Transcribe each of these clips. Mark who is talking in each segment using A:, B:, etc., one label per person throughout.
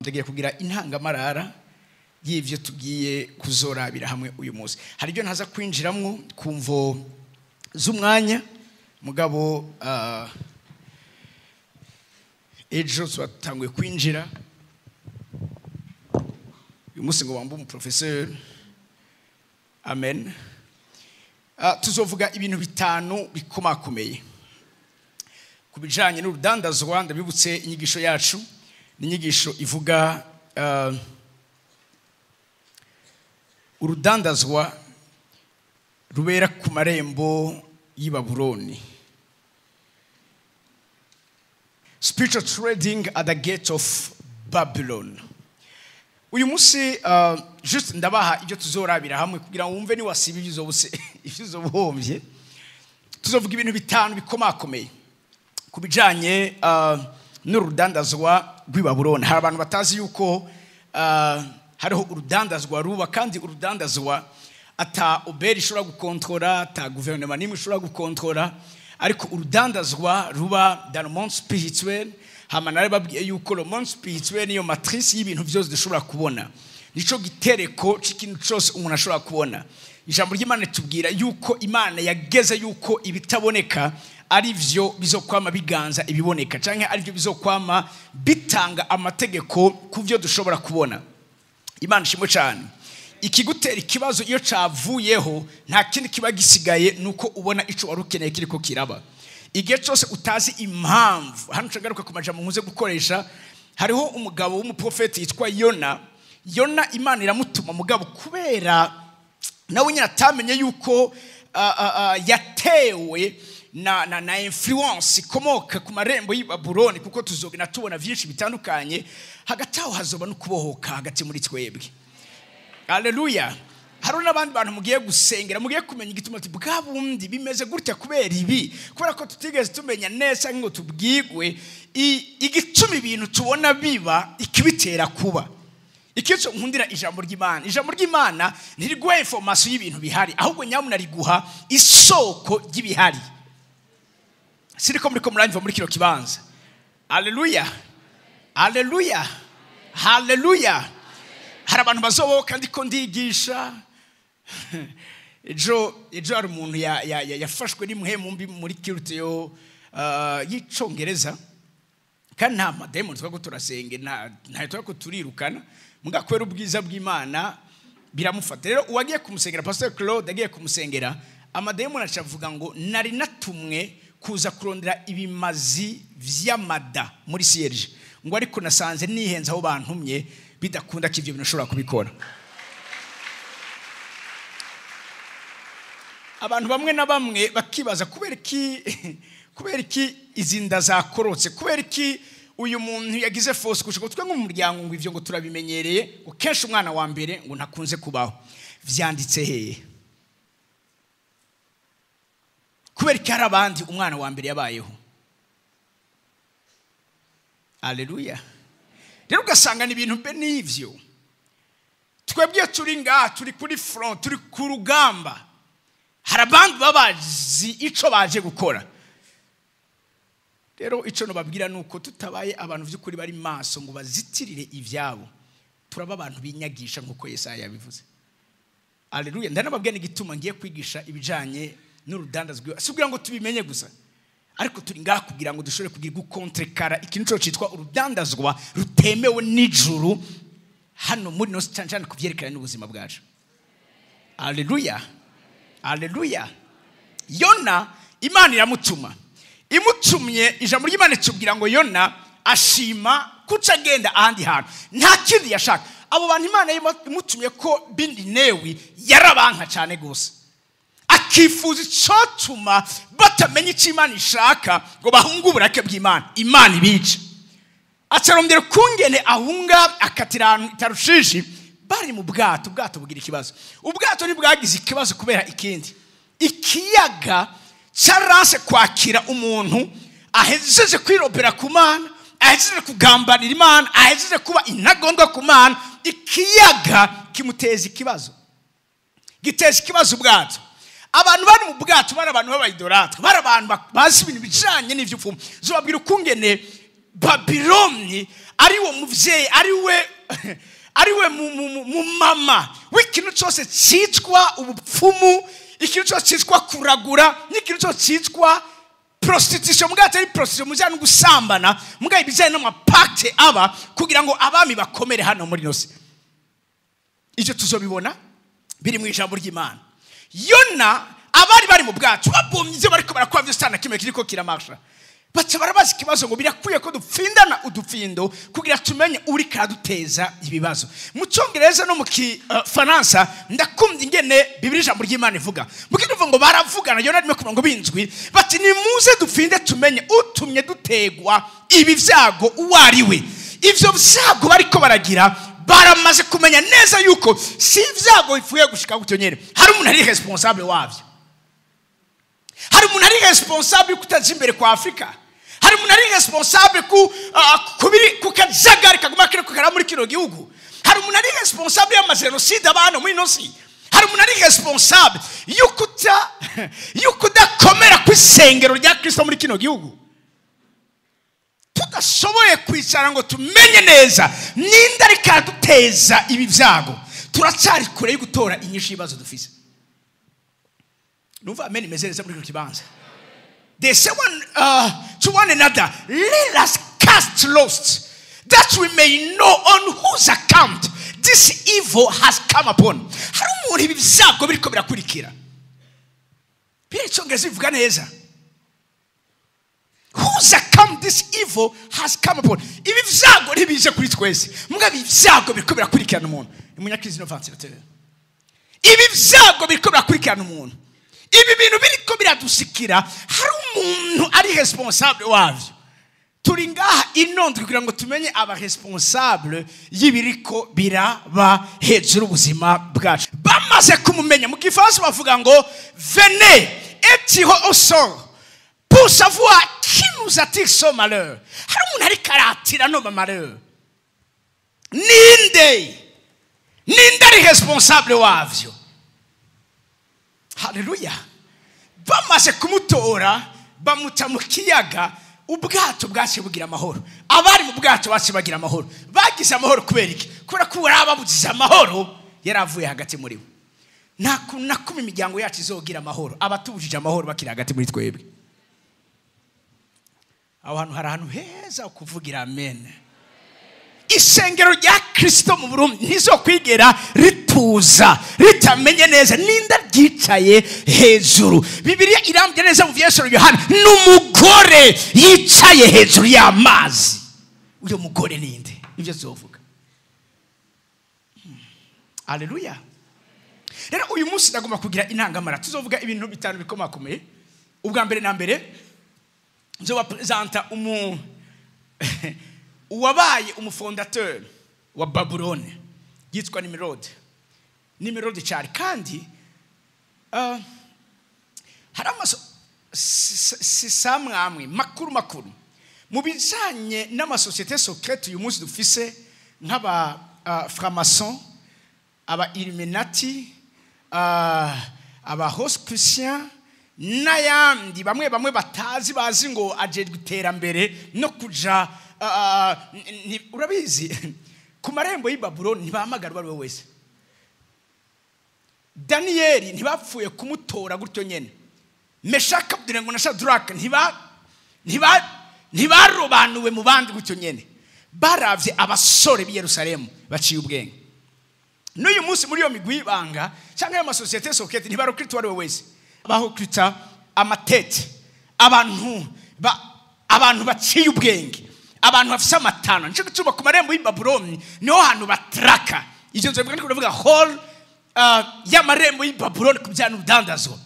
A: ndagiye kugira intangamarara y'ivyo tugiye kuzorabira hamwe uyu munsi. Hari ibyo ntaza kwinjiramwo kumvo z'umwanya mugabo ejo twatanguye kwinjira uyu munsi ngo bambu umuprofesseur amen. Tuzovuga ibintu bitanu bikomakomeye kubijanye n'urudandazwa. Ndabibutse inyigisho yacu n'inyigisho ivuga urudandazwa rubera ku marembo y'i Babuloni, spiritual trading at the gate of Babylon. Uyu munsi just ndabaha ibyo tuzorabira hamwe kugira ngo wumve ni wasiba ibyo bombye. Tuzovuga ibintu bitanu bikomakomeye kubijanye n'urudandazwa rw'i Babuloni. Hari abantu batazi yuko hariho urudandazwa ruba, kandi urudandazwa ata oberi ishobora gukontrola, ata guverinoma nimwe ishobora gukontrola, ariko urudandazwa ruba dans le monde spirituel. Hamanare babwiye yuko le monde spirituel niyo matrice y'ibintu byose dushobora kubona, nico gitereko c'ikintu cyose umuntu ashobora kubona. Ijambo ry'Imana tubwira yuko Imana yageze yuko ibitaboneka ari byo bizokwama biganza ibiboneka, canke ari byo bizokwama bitanga amategeko ku byo dushobora kubona. Imana shimwe cyane. Ikigutera ikibazo iyo cavuyeho nta kindi kiba gisigaye nuko ubona ico warukeneye kiriko kiraba. Igihe cyose utazi impamvu, hano cagaruka ku majambo nkuze gukoresha. Hariho umugabo w'umuprofeti yitwa Yona. Yona Imana iramutuma mugabo kubera nawe nyine atamenye yuko yatewe na influence ikomoka ku marembo y'i Babuloni, kuko tuzogena tubona byinshi bitandukanye. Hagati aho hazoba no kubohoka hagati muri twebwe. Haleluya. Hari n'abandi bantu mugiye gusengera, mugiye kumenya igituma ati bwa bundi bimeze gutya kubera ibi, kubera ko tutigeze tumenya neza ngo tubwigwe igituma ibintu tubona biba ikibitera kuba. Ikico nkundira ijambo ry'Imana. Ijambo ry'Imana ntiriguha information y'ibintu bihari, ahubwo nyamuna riguha isoko ry'ibihari. Siriko muri ko muranyiva muri kiro kibanza. Haleluya. Haleluya. Haleluya. Hari abantu bazoboka ndiko ndigisha. Ejo hari umuntu yafashwe n'imhemu mbi muri kiruteo y'icongereza, kandi nta mademon twako turasenge nta twako turirukana, mugakwera ubwiza bw'Imana biramufata. Rero uwagiye kumusengera, Pastor Claude agiye kumusengera, amademon acavuga ngo nari natumwe kuza kurondera ibimazi vy'amada muri Sierge, ngo ariko nasanze nihenza aho bantumye bidakunda kivyo bintu ushobora kubikora. Abantu bamwe na bamwe bakibaza kubera iki izinda zakorotse, kubera iki uyu muntu yagize force kushaka twe nk'umuryango ngo ivyo ngo turabimenyereye, ngo kenshi umwana wa mbere ngo ntakunze kubaho. Vyanditse hehe? Kubera iki hari abandi umwana wa mbere yabayeho? Haleluya. Rero ugasanga ni ibintu be n'ivyo. Twebwe turi ngaha, turi kuri front, turi ku rugamba. Hari abandi babazi ico baje gukora. Rero ico no babwira nuko tutabaye abantu vy'ukuri bari maso ngo bazitirire ivyabo, turaba abantu binyagisha nkuko Yesaya yabivuze. Haleluya. Ndanababwiye n'igituma ngiye kwigisha ibijanye n'urudandazwa, si kugira ngo tubimenye gusa, ariko turi ngaha kugira ngo dushobore kugira gukontrekara ikintu cyo citwa urudandazwa rutemewe n'ijuru hano muri no cyane kuvyerekana n'ubuzima bwacu. Haleluya. Haleluya. Yona Imana iramutuma. Imutumye, ijambo ry'Imana tubwira ngo Yona ashima kuca agenda ahandi hantu, nta kindi yashaka. Abo bantu Imana imutumye ko Bininewi yarabanka cyane gose, akifuza icotuma batamenya icyo Imana ishaka ngo bahunge uburake bw'Imana, Imana ibice. Acarondera kungene ahunga akatira Tarushishi. Bari mu bwato bugira ikibazo. Ubwato ntibwagize ikibazo kubera ikindi. Ikiyaga cyaranse kwakira umuntu ahejeje kwirobera ku Mana, ahejeje kugambanira Imana, ahejeje kuba intagondwa ku Mana. Ikiyaga kimuteza ikibazo, giteza ikibazo ubwato. Abantu bari mu bwato bari abantu b'abaidolatre, bari abantu bazi ibintu bijanye n'ivy'upfumu. Zobabwira ukungene Babiloni ariwe muvyeyi ariwe mu mama w'ikintu cyose cyitwa ubupfumu, ikintu cyose cyitwa kuragura, n'ikintu cyose cyitwa prostitution. Mbwa atari prostitution mujyana gusambana, mbwa ibijyanye n'amapakte aba kugira ngo abami bakomere hano muri nose. Icyo tuzobibona biri mu ijambo ry'Imana. Yona abari bari mu bwacu babomye ibyo bariko barakora byo sana kimwe kiriko kiramasha. Baca barabaza ikibazo ngo birakwiye ko dupfindana udufindo kugira tumenye uri kaduteza ibibazo. Mu Cyongereza no mu Faransa ndakumva ingene Bibiliya ijambo ry'Imana ivuga. Mukivuga ngo baravugana Yona arimo kuvuga ngo binzwi bati nimuze dupfinde tumenye utumye dutegwa ibi vyago uwariwe. Ivyo vyago bariko baragira baramaze kumenya neza yuko si vyago bifuye gushika gutyo nyene. Hari umuntu ari responsable wavyo. Hari umuntu ari responsable kutaza imbere kwa Afrika. Hari umuntu ari responsable ku kajagari kaguma kiriko kara muri kino gihugu. Hari umuntu ari responsable y'amagenocide abantu muri nosi. Hari umuntu ari responsable yuko dakomera ku isengero rya Kristo muri kino gihugu. Tudashoboye kwicara ngo tumenye neza ninde ari kaduteza ibi vyago. Turacyari kure yo gutora inyishu ibibazo dufise. Numva amen imezereza muri kibanza. They say to one another, let us cast lots, that we may know on whose account this evil has come upon. Hari umuntu ibi vyago biriko birakurikira. By'icyongereza bivuga neza. Whose account this evil has come upon. Ibi vyago ntibije kuri twese. Mbwa ibi vyago biriko birakurikirana umuntu. Ni munyakristo no ventilateur. Ibi vyago biriko birakurikirana umuntu. Ibi bintu biriko biradushikira, hari umuntu ari responsable wavyo. Turi ngaha inondwe kugira ngo tumenye aba responsable y'ibiriko biraba hejuru ubuzima bwacu. Bamaze kumumenya mu Gifaransa bavuga ngo venez et tirez au sort pour savoir qui nous attire ce malheur. Hari umuntu ari karatira no malheur. Ninde ari responsable wavyo. Haleluya. Bamaze kumutora bamuta mu kiyaga, ubwato bwaje bugira amahoro. Abari mu bwato baje bagira amahoro. Bagize amahoro kubera iki? Kubera ko barababuzize amahoro yaravuye hagati muri bo. Nakuma imiryango yacu izogira amahoro. Abatubujije amahoro bakira hagati muri twebwe. Abantu hari ahantu heza ukuvugira amen. Isengero rya Kristo mu Burundi ntizokwigera rituza ritamenye neza ninda ryicaye hejuru. Bibiliya irambye neza mu Yesu Yohana n'umugore yicaye hejuru y'amazi. Uyo mugore ninde? Ivyo zovuga. Haleluya. Rero uyu munsi ndagomba kugira intangamara. Tuzovuga ibintu bitanu bikomakomeye. Ubwa mbere na mbere nzo presenta uwabaye umufondateur wa Babylone yitwa Nimrod cyari kandi hari amwe makuru mu bijanye n'amasosiyete secrète uyu munsi dufise nk'aba franc-maçon, aba Illuminati, aba Rosicruciens n'ayandi bamwe batazi bazi ngo aje guterambere no kuja urabizi ku marembo y'Ibabuloni ntibahamagarwa ari wese. Daniel ntibapfuye kumutora gutyo nyene. Meshaki Abednego na Shadraka ntibarobanuwe mu bandi gutyo nyene. Baravye abasore b'i Yerusalemu baciye ubwenge. N'uyu munsi muri yo migwi ibanga cyangwa ya masosiyete secrète ntibarokritwa ari wese. Baho krita amatete abantu baciye ubwenge. Abantu bafise amatano nico gituma ku marembo y'Ibabuloni niho hantu batraka. Ivyo nzo bivuga hall y'amarembo y'Ibabuloni kubyana ubudandazo.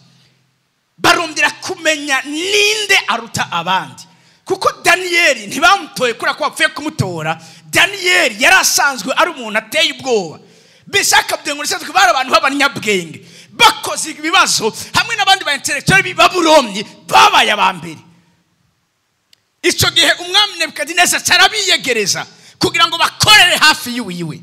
A: Barondera kumenya ninde aruta abandi. Kuko Daniel ntibamutoye kura ko bapfuye kumutora. Daniel yarasanzwe ari umuntu ateye ubwoba. Meshaki Abednego n'Shadraka bari abantu b'abanyabwenge bakoze ibibazo hamwe n'abandi ba intellectual b'Ibabuloni babaye abambere. Ico gihe umwami Nebukadineza carabiyegereza kugira ngo bakorere hafi yiwe.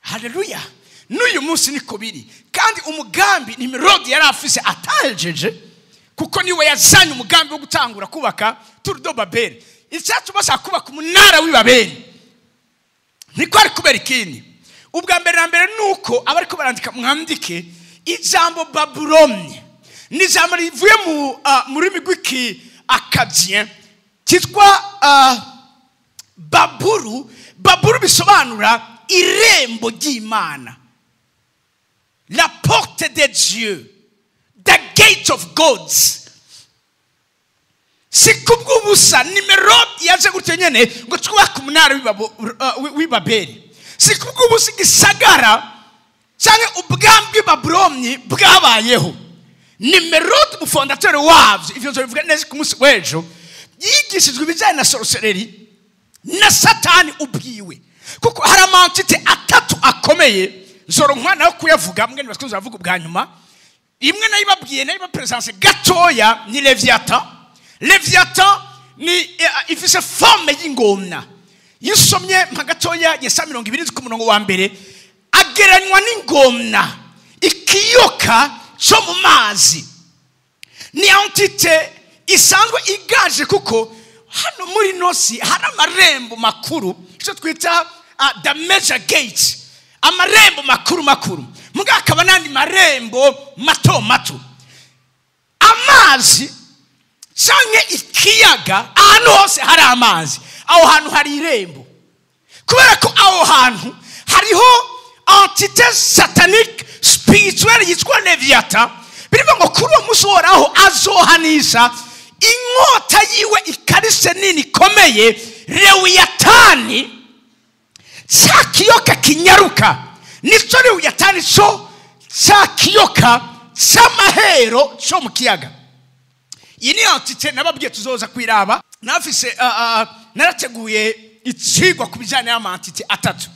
A: Haleluya. N'uyu munsi niko biri kandi umugambi Nimrod yari afise atajeje kuko niwe yazanye umugambi wo gutangura kubaka Tour de Babel. icyatuma bashaka kubaka umunara w'ibabeli niko ari kubera ikindi. Ubwa mbere na mbere nuko abari ko barandika mwandike ijambo Babuloni ni ijambo rivuye mu rurimi rw'iki akadien cyitwa baburu. Baburu bisobanura irembo ry'Imana, la porte de Dieu, the gate of gods. Si kubw'ubusa Nimerodi yaje gutyo nyene ngo twubake umunara w'ibabeli. Si kubw'ubusa igisagara cyangwa ubwami Babuloni bwabayeho. Nimerodi umufondateur wabyo, ivyo bivuga neza ku munsi w'ejo, yigishijwe ibijyanye na sorcery na Satani ubwiwe, kuko hari amantite atatu akomeye zoro nkwana yo kuyavuga mwe nibasikuza bavuga ubwa nyuma. Imwe nayo babwiye nayo presence gatoya ni Leviathan. Leviathan ni ifise forme y'ingomna. Yisomye nka gatoya Yesaya 20 ku murongo wa mbere ageranywa n'ingomna, ikiyoka cyo mu mazi. Ni entité isanzwe igaje kuko hano muri nosi hari amarembo makuru, icyo twita the major gate, amarembo makuru muga akaba nandi marembo mato. Amazi cyangwa ikiyaga, ahantu hose hari amazi, aho hantu hari irembo, kubera ko aho hantu hariho entité satanique spirituelle yitwa Leviathan. Birimo ngo kuri uwo munsi uhoraho azohanisha inkota yiwe ikarise nini ikomeye, Lewiyatani, cya kiyoka kinyaruka. Nico Lewiyatani cyo cya kiyoka cy'amahero cyo mu kiyaga. Iyi ni entité nababwiye tuzoza kwiraba. Nafise narateguye ikigwa ku bijyanye n'amantite atatu.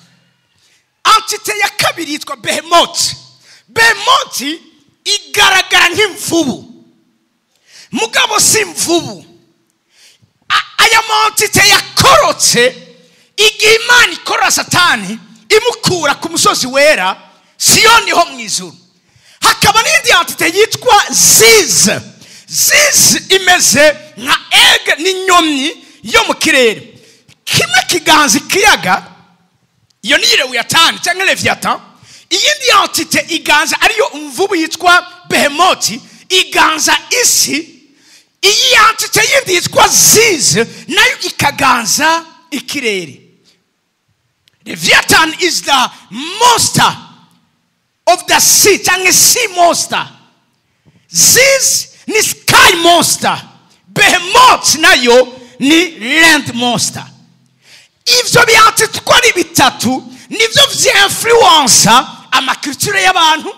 A: Entité ya kabiri yitwa Behemoth. Behemoth igaragara nk'imvubu, mugabo si imvubu. Aya mantite yakorotse igihe Imana ikora Satani imukura ku musozi wera Siyoni ho mu ijuru. Hakaba n'indi entité yitwa Ziz. Ziz imeze nka egg n'inyoni yo mu kirere, kimwe kiganza ikiyaga, iyo ni Lewiyatani cyangwa Leviathan. Iyindi entité iganza ariyo umvubu yitwa Behemoth, iganza isi. Iyi entité yindi yitwa Ziz nayo ikaganza ikirere. Leviathan is the monster of the sea, cyangwa sea monster. Ziz ni sky monster. Behemoth nayo ni land monster. Ivyo byantite uko ari bitatu nivyo vy'influence amakulture y'abantu,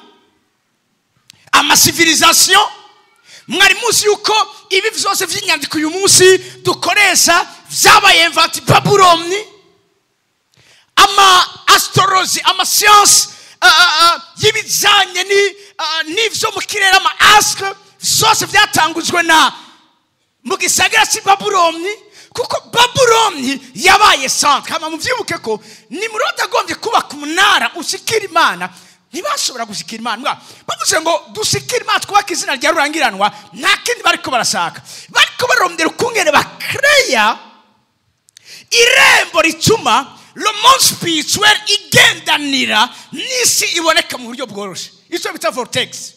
A: amasivilisation. Mwari muzi yuko ibi vyose vy'inyandiko uyu munsi dukoresha vyabaye inventi Babuloni. Ama astrology, ama science y'ibijanye n'ivyo mu kirere, ama astre, vyose vyatangujwe na mu gisagara ci Babuloni, kuko Babuloni yabaye centre. Kama muvyibuke ko Nimrod agombye kubaka umunara ushikira Imana, ntibashobora gushikira Imana. Bavuze ngo dushikira Imana twubaka izina rya rurangiranwa, nta kindi bariko barashaka. Bariko barondera ukungene bakreya irembo rituma le monde spirituel igendanira n'isi iboneka mu buryo bworoshe. Icyo bita vortex.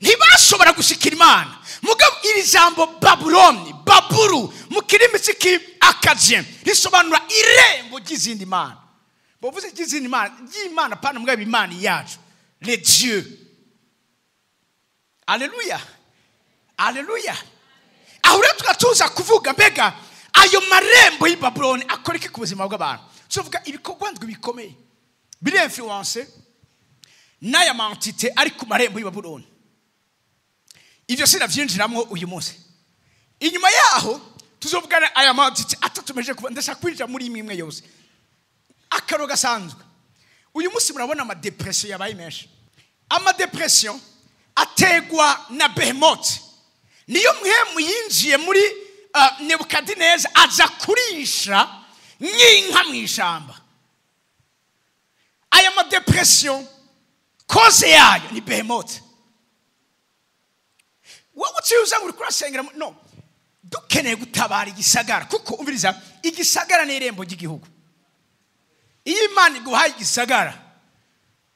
A: Ntibashobora gushikira Imana. Mugabo iri jambo Babuloni, Baburu mu kirimi cy'iki akadien risobanura irembo ry'izindi mana. Bovuze ry'izindi mana, y'Imana pana mugabo Imana yacu, les dieux. Alléluia. Alléluia. Aho rero tukatuza kuvuga mbega ayo marembo y'i Babuloni akora iki ku buzima bw'abantu. Tuvuga ibikorwa ndwi bikomeye biri influence n'aya mantite ari ku marembo y'i Babuloni. Ivyo sinavyinjiramwo uyu munsi. Inyuma yaho tuzovugana aya mantite atatumeje kuba ndashaka kwinjira muri imwe yose. Akaro gasanzwe. Uyu munsi murabona ama depression yabaye menshi. Ama depression ategwa na Behemoth. Niyo mwemu yinjiye muri Nebukadineza aza kurisha nk'inka mu ishamba. Aya ma depression cause yayo ni Behemoth. Wowe ucyuza ngo kurasengera no dukeneye gutabara igisagara, kuko umviriza igisagara ni irembo ry'igihugu. Iyo Imana iguhaye igisagara,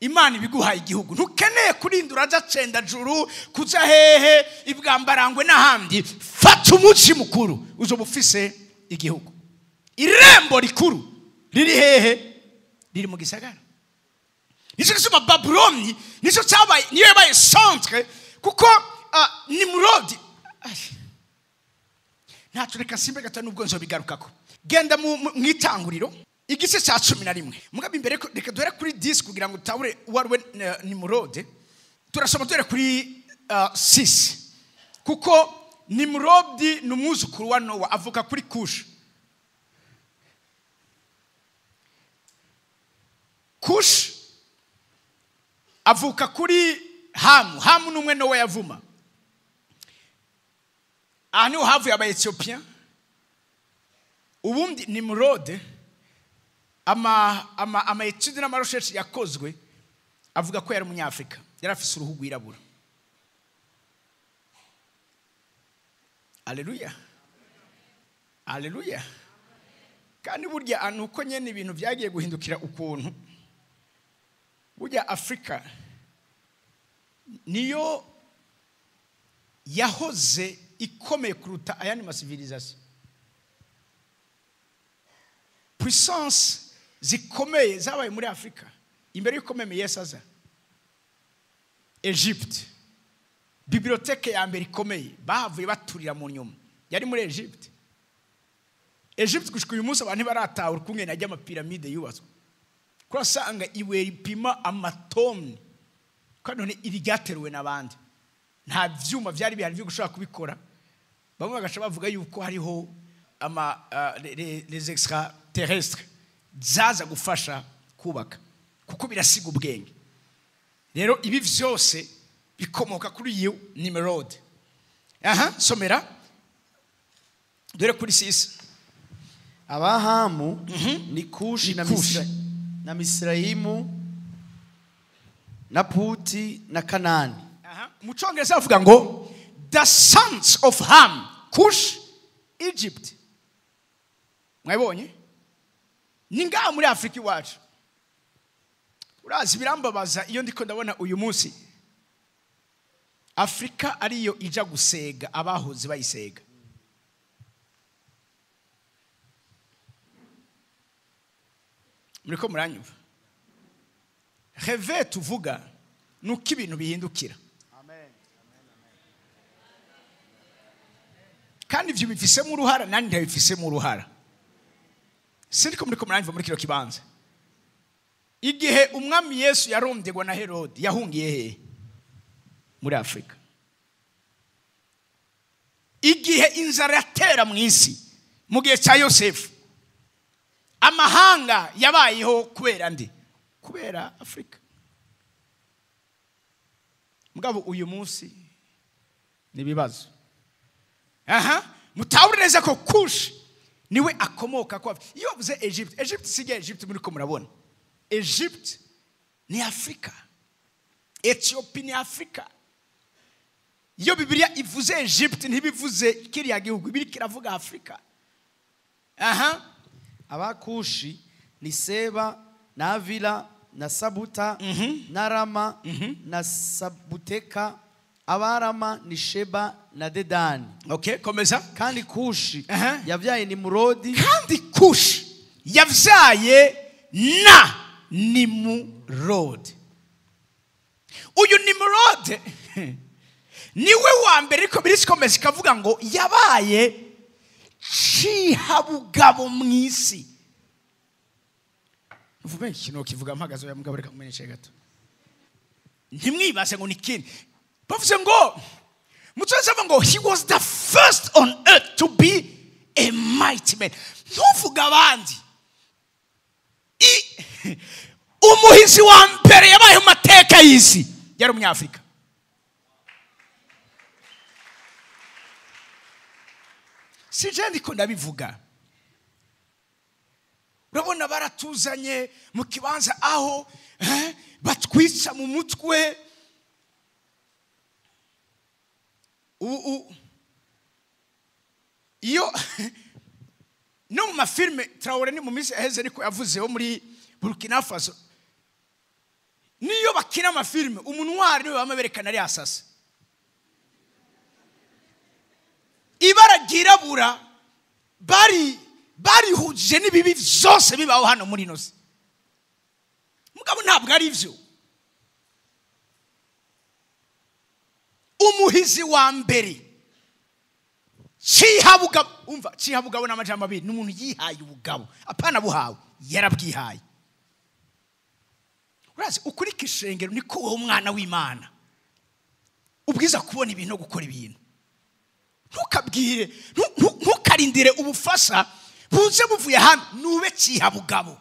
A: Imana ibiguhaye igihugu. Ntukeneye kurindura aja cenda juru kuja hehe ibwambarangwe n'ahandi. Fata umuci mukuru uzo bufise igihugu. Irembo rikuru riri hehe? Riri mu gisagara. Nico gisuma Babuloni nico cyabaye, niyo yabaye centre, kuko Nimrod ntacu reka simbe gata nubwo nzo bigarukako. Genda mu itanguriro igice cya 11. Mugabe imbere reka duhere kuri 10 kugira ngo tabure warwe Nimrod. Turasoma duhere kuri 6, kuko Nimrod numuzukuru wa Nowa avuka kuri Kush. Kush avuka kuri Hamu. Hamu numwe Nowa yavuma. Niho havuye aba Ethiopia. Ubundi Nimrod ama etude na research yakozwe avuga ko yari umunyafrika, yari afise uruhu rwirabura. Haleluya, haleluya. Kandi burya anuko nyene ibintu byagiye guhindukira ukuntu. Burya Afrika niyo yahoze ikomeye kuruta ayandi civilisation. Puissance zikomeye zabaye muri Afrika imbere yuko meme Yesu aza. Egypte, bibliothèque ya mbere ikomeye bahavuye baturira mu nyuma yari muri Egypte. Egypte gushika uyu munsi abantu baratahura kumwe najya amapiramide yubatswe. Kurasanga iwe ripima amatoni kandi none irigateruwe nabandi. Nta vyuma byari bihari byo gushaka kubikora. Bamwe bagasha bavuga yuko hariho les extraterrestres zaza gufasha kubaka, kuko birasiga ubwenge. Rero ibi vyose bikomoka kuri iyo Nimrod. Somera dore kuri 6.
B: Abahamu ni Kushi na Misraimu na Puti na Kanani.
A: Mu Cyongereza avuga ngo the sons of Ham, Kush, Egypt. Mwabonye? Ninga muri Afrika iwacu. Urazi birambabaza iyo ndiko ndabona uyu munsi Afrika ariyo ija gusega abahoze bayisega. Muriko muranyumva? Reve tuvuga nuko ibintu bihindukira.
B: Amen.
A: Kandi ivyo bifisemo uruhara nani ndabifisemo uruhara. Sindiko muriko muranyumva muri kiro kibanza. Igihe umwami Yesu yarondegwa na Herode yahungiye he? Muri Afrika. Igihe inzara yatera mu isi mu gihe cya Yosefu, amahanga yabayeho kubera ndi? Kubera Afrika. Mugabo uyu munsi nibibazo. Mutawuri neza ko Kush niwe akomoka kwa. Iyo uvuze Egypt sige Egypt muri ko murabona. Egypt ni Afrika. Ethiopia ni Afrika. Iyo Biblia ivuze Egypt ntibivuze kiriya gihugu, biri kiravuga Afrika.
B: Abakushi ni Seba na Avila na Sabuta na Rama na Sabuteka. Abarama ni Sheba na Dedani.
A: Okay, komeza.
B: Kandi Kushi yavyaye Nimrodi.
A: Kandi Kushi yavyaye na Nimrod. Uyu Nimrod niwe wa mbere ariko birikomeza kavuga ngo yabaye cihabugabo mwisi. Uvume kino kivuga mpagazo ya mugabo reka kumenyesha gato. Ntimwibase ngo nikini. Bavuze ngo mutseza ngo he was the first on earth to be a mighty man. Ntuvuga abandi. Umuhizi wa mbere yabaye mu mateka y'isi yari umunyafrika. Sije ko ndabivuga. Urabona baratuzanye mu kibanza aho batwica mu mutwe. iyo no mu mafilme Traoré ni mu minsi aheze ariko yavuze wo muri Burkina Faso niyo bakina amafilme umunwari niwe bamaberekana ari asasa ibara girabura bari huje nibibi zose bibaho hano muri nosi mugabo ntabwo ari ivyo umuhizi wa mbere Cihabugabo umva Cihabugabo n'amajambo abiri n'umuntu yihaye ubugabo apana buhawe yarabwihaye urazi ukuri kishengero niko wowe umwana w'Imana ubwiza kubona ibintu no gukora ibintu ntukabwire ntukarindire ubufasha buze buvuye hano nube Cihabugabo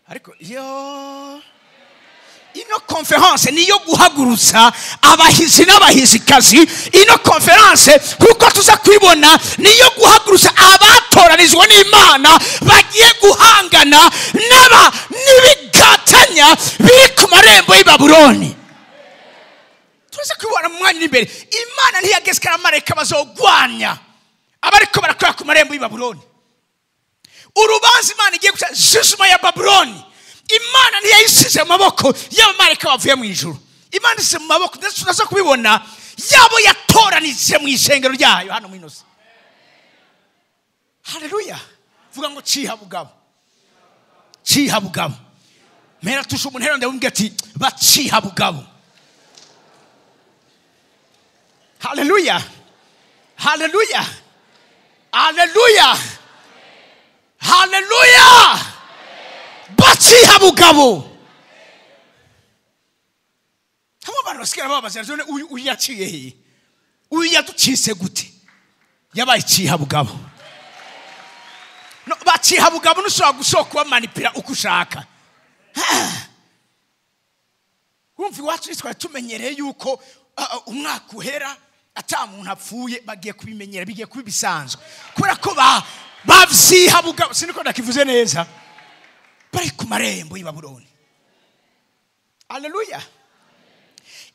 A: ariko yo ino conference niyo guhagurutsa abahizi n'abahizikazi ino conference kuko tuza kwibona niyo guhagurutsa abatoranizwa n'Imana bagiye guhangana n'ibigatanya biri ku marembo y'i Babuloni tuza kwibona mu mwanya imbere Imana ntiyageskara amareka bazogwanya abariko barakora ku marembo y'i Babuloni urubanza Imana igiye guca judgment ya Babuloni Imana ntiyayisize mu maboko y'abamarayika bavuye mu ijuru Imana isize mu maboko ndetse tunaza kubibona yabo yatoranije mu ishengero ryayo hano muri nosi haleluya vuga ngo Cihabugabo Cihabugabo mera tusha umuntu heronde wumva ati ba Cihabugabo haleluya haleluya haleluya haleluya Cihabugabo hamo abantu basikira babaza none uyu yaciye he uyu yaducise gute yabaye Cihabugabo no ba Cihabugabo nushobora gusoka manipira uko ushaka umvi wacu twari tumenyereye yuko umwaka uhera ata muntu apfuye bagiye kubimenyera bigiye kubisanzwe kubera ko bavyihabugabo siniko ndakivuze neza bari ku marembo y'i Babuloni haleluya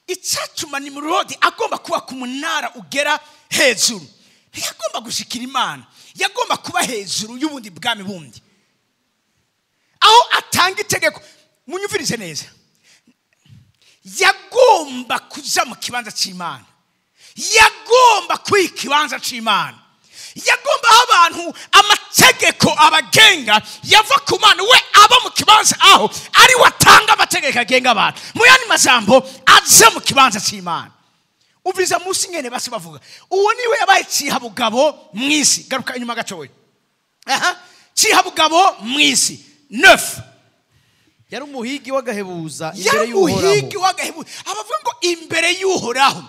A: icatuma Nimurodi agomba kuba ku munara ugera hejuru ntiyagomba gushikira Imana yagomba kuba hejuru y'ubundi bwami bundi aho atanga itegeko munyumvirize neza yagomba kuja mu kibanza c'Imana yagomba kwikibanza c'Imana yagomba abantu amategeko abagenga yava ku Mana we aba mu kibanza aho ari watanga amategeko agenga abantu mu yandi majambo aze mu kibanza c'Imana uviriza musi ngene basi bavuga uwo niwe yabaye Cihabugabo mwisi garuka inyuma gacoye Cihabugabo mwisi 9
B: yari umuhigi w'agahebuza
A: imbere y'Uhoraho umuhigi w'agahebuza abavuga ngo imbere y'Uhoraho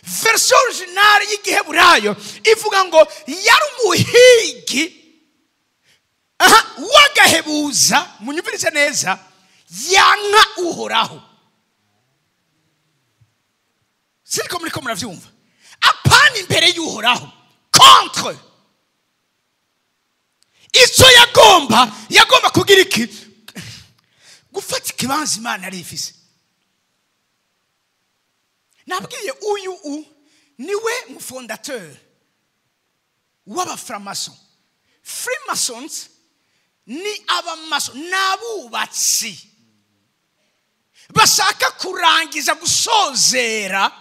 A: version originale y'Igiheburayo ivuga ngo yari umuhigi w'agahebuza munyumvirize neza yanka Uhoraho siriko muri ko muravyumva apana imbere y'Uhoraho contre ico yagomba kugira iki gufata ikibanza Imana yari ifise nabwiye uyu niwe mufondateur w'abaframason Freemasons ni abamaso nabubatsi bashaka kurangiza gusozera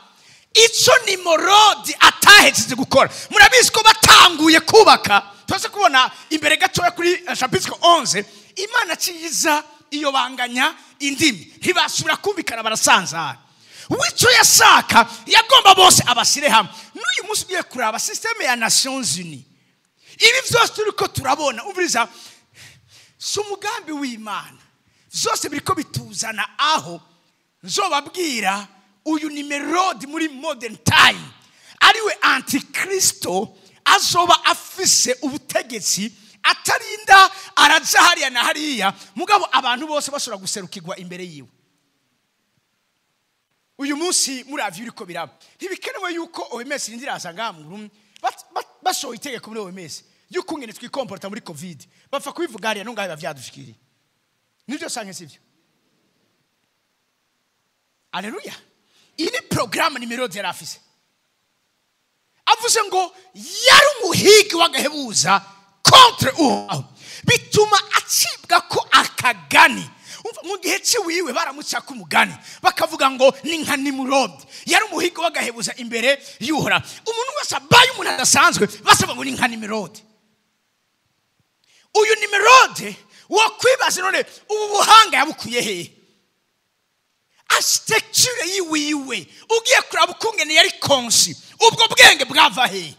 A: ico Nimurodi atahejeje gukora murabizi ko batanguye kubaka tuze kubona imbere gatoya kuri chapitre 11 Imana ciza iyo banganya indimi ntibasubira kumvikana barasanzara wico yashaka yagomba bose abasire hamwe n'uyu munsi ugiye kuraba systeme ya Nations Unies ibi vyose turiko turabona uviriza sumugambi w'Imana vyose biriko bituzana aho nzobabwira uyu Nimurodi muri modern time ariwe antikristo azoba afise ubutegetsi atarinda araja hariya na hariya mugabo abantu bose bashobora guserukirwa imbere yiwe uyu munsi muravye uriko biraba ntibikenewe yuko OMS indiraza ngamu bashoye itegeko muri OMS yuko ngene twikomporta muri covid bapfa kubivuga hariya nungahe bavyadushikiri nivyo sanke sivyo haleluya ini programme Nimurodi yarafise avuze ngo yari umuhigi w'agahebuza contre uhoraho, bituma acibwa ko akagani. Mu gihe ciwiwe baramucaka umugani bakavuga ngo ni nka Nimurodi, yari umuhigi w'agahebuza imbere y'Uhoraho. Umuntu wese abaye umuntu adasanzwe basaba ngo ni nka Nimurodi. Uyu Nimurodi wakwibaza none ubu buhanga yabukuye hehe? Architecture yiwiwe ugiye kuraba ukungene yari konsi, ubwo bwenge bwava hehe?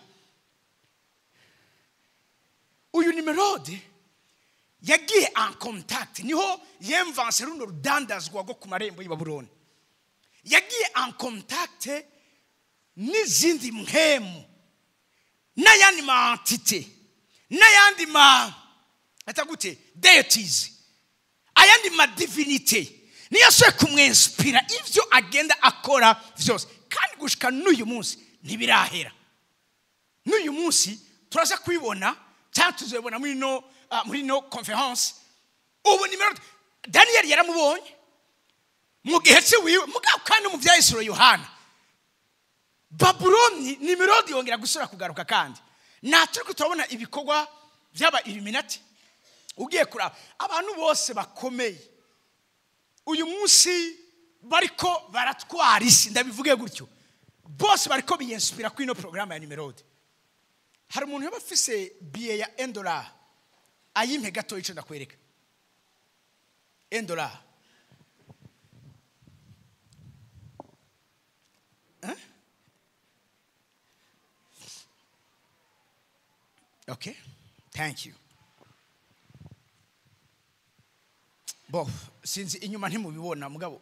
A: Uyu Nimurodi yagiye en contact, niho yemvanse runo rudandazwa rwo ku marembo y'i Babuloni. Yagiye en contact n'izindi mpemu n'ayandi ma entité n'ayandi ma atagute deities, ayandi ma divinité. Niyo se kumwinspira ivyo agenda akora vyose, kandi gushika n'uyu munsi ntibirahera. N'uyu munsi turaza kwibona cyangwa tuzobona muri no conference. Ubu Nimurodi Daniel yaramubonye mu gihe ciwiwe, mugabo kandi mu vyayisiro Yohana. Babuloni Nimurodi yongera gusura kugaruka, kandi naturi turabona ibikorwa byaba Illuminati. Ugiye kuraba abantu bose bakomeye uyu munsi bariko baratwara isi, ndabivuge gutyo, bose bariko biyinspira kuri no programme ya Nimurodi. Hari umuntu yaba afise billet ya $1, ayimpe gato ico ndakwereka. $1. Okay, thank you. Bo sinzi inyuma ntimubibona mugabo,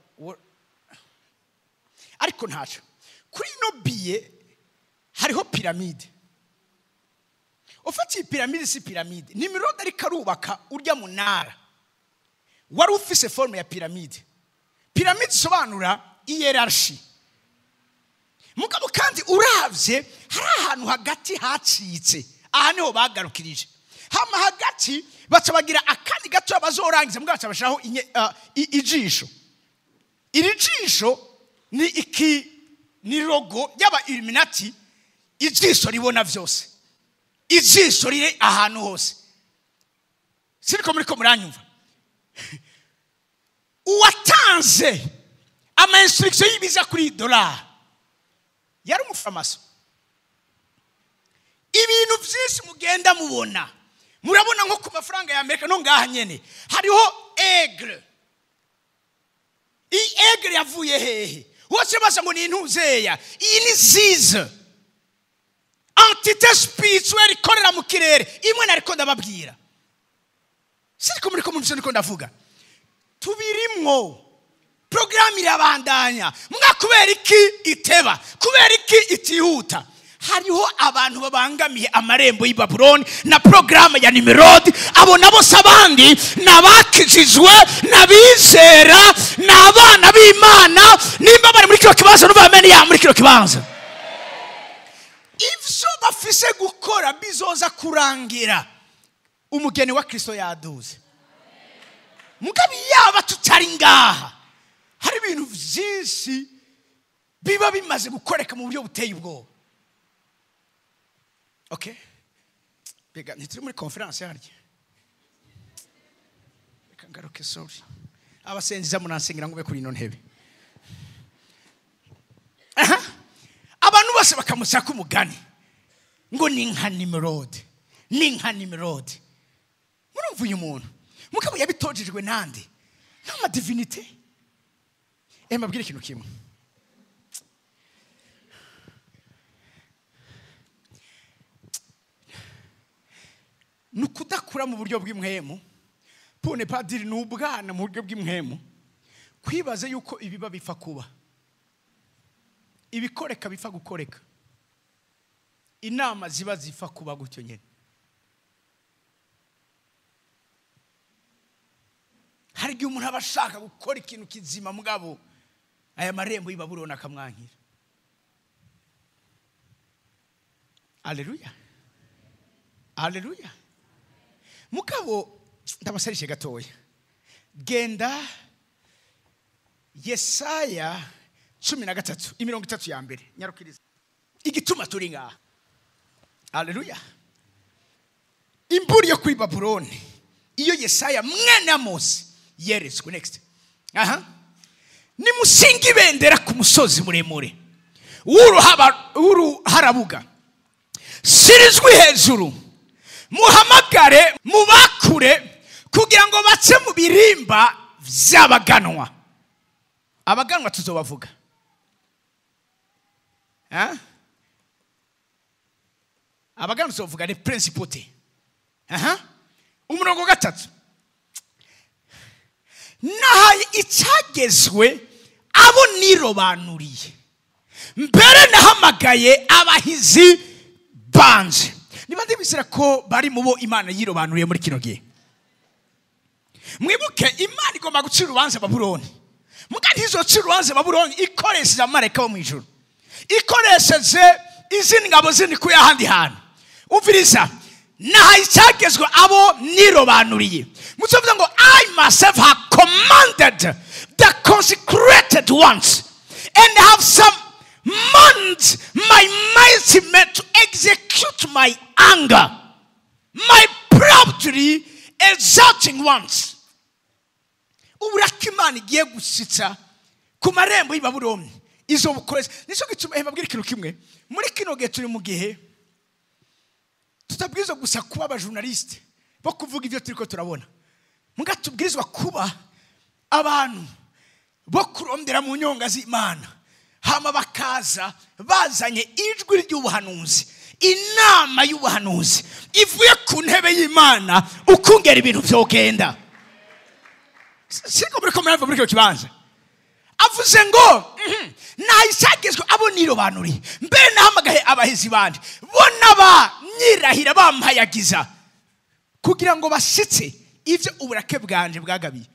A: ariko ntaco kuri no billet hariho piramide. Ufati piramide si piramide, Nimurodi ari karubaka urya munara wari ufise forme ya piramide. Piramide sobanura hierarchy. Mugabo kandi uravye hari ahantu hagati hacitse, aha niho bagarukirije. Hama hagati baca bagira akandi gato bazorangiza, mugabo baca bashiraho ijisho. Iri jisho ni logo y'aba Illuminati, ijisho ribona vyose, ijisho rire ahantu hose. Siriko muriko muranyumva? Uwatanze ama instruction y'ibiza kuri $1 yari umufamaso. Ibintu vyinshi mugenda mubona, murabona nko ku mafaranga ya Amerika no ngaha nyene hariho aigle. Aigle yavuye hehe? Wose basa ngo ni intuzeya. Iyi ni zize, entité spirituelle ikorera mu kirere, imwe nariko ndababwira. Siriko muriko muriko ndavuga tubirimwo. Programme irabandanya, mwakubera iki iteba, kubera iki itihuta. Hariho abantu babangamiye amarembo y'i Babuloni na programme ya Nimurodi. Abo nabo sabandi nabakijijwe, nabizera, nabana b'Imana. Nimba bari muri kiro kibanza n'ubamene ya muri kiro kibanza, ivyo bafise gukora bizoza kurangira umugeni wa Kristo yaduze. Mugabi yaba tutari ngaha, hari ibintu vyinshi biba bimaze gukoreka mu buryo buteye ubwoba. Okay, bega nituri muri conference yaryo. Reka ngaruke, sorry. Abasenziza munansengera ngube kuri ino ntebe. Abantu bose bakamusaka umugani ngo ni nka Nimurodi, ni nka Nimurodi. Murumva uyu muntu mugabo yabitojejwe nande n'ama divinité. Mbabwire ikintu kimwe, nukudakura mu buryo bw'imwemu. Pone padiri n'ubwana mu buryo bw'imwemu, kwibaza yuko ibiba bifa kuba, ibikoreka bifa gukoreka, inama ziba zifa kuba gutyo nyene. Hari igihe umuntu aba ashaka gukora ikintu kizima, mugabo aya marembo y'i Babuloni akamwankira. Haleluya, haleluya. Mugabo ndabasarishe gatoya, genda Yesaya 13:30 ya mbere, nyarukiriza igituma turi ngaha. Haleluya. Imburi yo kuri Babuloni iyo Yesaya mwene Amosi yeretswe. Next. Nimusinge ibendera ku musozi muremure w'uruharabuga, sirizwi hejuru, muhamagare mubakure kugira ngo bace mu birimba by'abaganwa. Abaganwa tuzobavuga. Abaganwa tuzovuga ni principauté. Umurongo 3. Nahaye icyagezwe abo nirobanuriye, mbere nahamagaye abahizi banje. Niba ndibisira ko bari mu bo Imana yirobanuriye muri kino gihe. Mwibuke Imana igomba gucira urubanza Babuloni. Mugandi izocira urubanza Babuloni ikoresheje amareka bo mu ijuru, ikoresheje izindi ngabo zindi ku yahandi hantu. Uviriza, nahaye icyagezwe abo nirobanuriye. Musovuga ngo I myself have commanded the consecrated ones and have summoned my mighty men to execute my anger, my proudly exalting ones. Uburaka Imana igiye gusitsa ku marembo y'i Babuloni izo bukoreza. Nico gituma mbabwira ikintu kimwe, muri kino gihe turi mu gihe tutabwirizwa gusa kuba abajournaliste bo kuvuga ibyo turiko turabona, muga tubwirizwa kuba abantu bo kurondera mu nyonga z'Imana, hama bakaza bazanye ijwi ry'ubuhanuzi, inama y'ubuhanuzi ivuye ku ntebe y'Imana ukungera ibintu byogenda. Siko muri komera muri cyo kibanza avuze ngo nayishagezwe abo nirobanuriye, mbere nahamagaye abahizi bandi bona ba nyirahira bampayagiza kugira ngo bashitse ivyo uburake bwanje bwagabiye.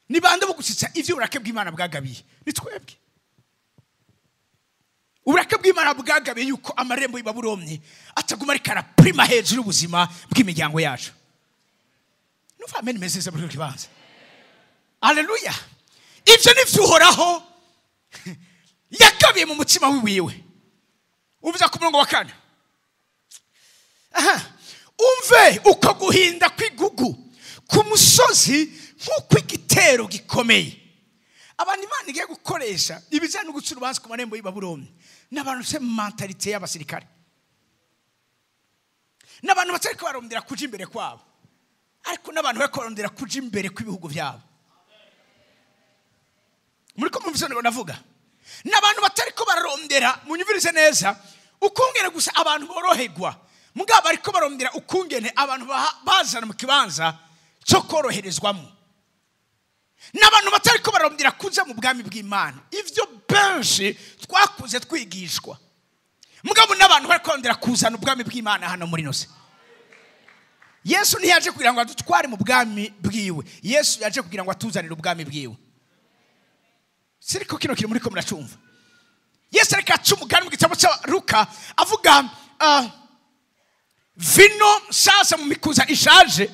A: Ni bande bo gusitsa ivyo uburake bw'Imana bwagabiye? Ni twebwe. Uburake bw'Imana bwagabiye yuko amarembo y'Ibabuloni ataguma ari kara prima hejuru y'ubuzima bw'imiryango yacu. Nuva amen message muri kibanza. Haleluya. Ivyo nivyuhoraho yakabiye mu mutima wiwiwe. Uvuza ku murongo wa 4. Umve uko guhinda kw'igugu ku musozi nk'uko igitero gikomeye. Abantu Imana igiye gukoresha ibijyanye no gucira urubanza ku marembo y'Ibabuloni n'abantu se mentalite y'abasirikare, n'abantu batari barondera kuja imbere kwabo, ariko n'abantu bakorondera kuja imbere kw'ibihugu byabo. Muri ko mumvise navuga n'abantu batari ko barondera, munyumvirize neza, ukungene gusa abantu boroherwa, mugabo ariko barondera ukungene abantu bazana mu kibanza cyo koroherezwamo. N'abantu batari ko barondera kuza mu bwami bw'Imana. Ivyo benshi twakuze twigishwa, mugabo n'abantu barikondera kuzana ubwami bw'Imana hano muri nose. Yesu ntiyaje kugira ngo adutware mu bwami bwiwe, Yesu yaje kugira ngo atuzanire ubwami bwiwe. Siriko kino kiri muri ko muracumva. Yesu ariko acumugana mu gitabo cya Luka avuga vino sasa mu mikuza ishaje,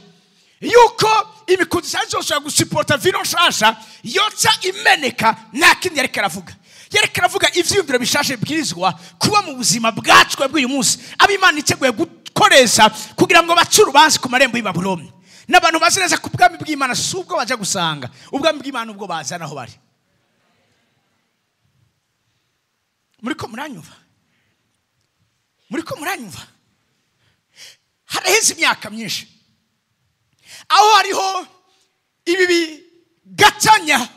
A: yuko imikuza ishaje zose gusuporta vino shasha yotsa imeneka. Nta kindi yareka aravuga, yareka aravuga ivyiyumviro bishashe bwirizwa kuba mu buzima bwacwe bw'uyu munsi ab'Imana iteguye gukoresha kugira ngo bace urubanza ku marembo y'Ibabuloni. N'abantu bazireza ku bwami bw'Imana subwo baje gusanga ubwami bw'Imana ubwo bazana aho bari. Muriko muranyumva? Muriko muranyumva? Haraheze imyaka myinshi aho hariho ibi gatanya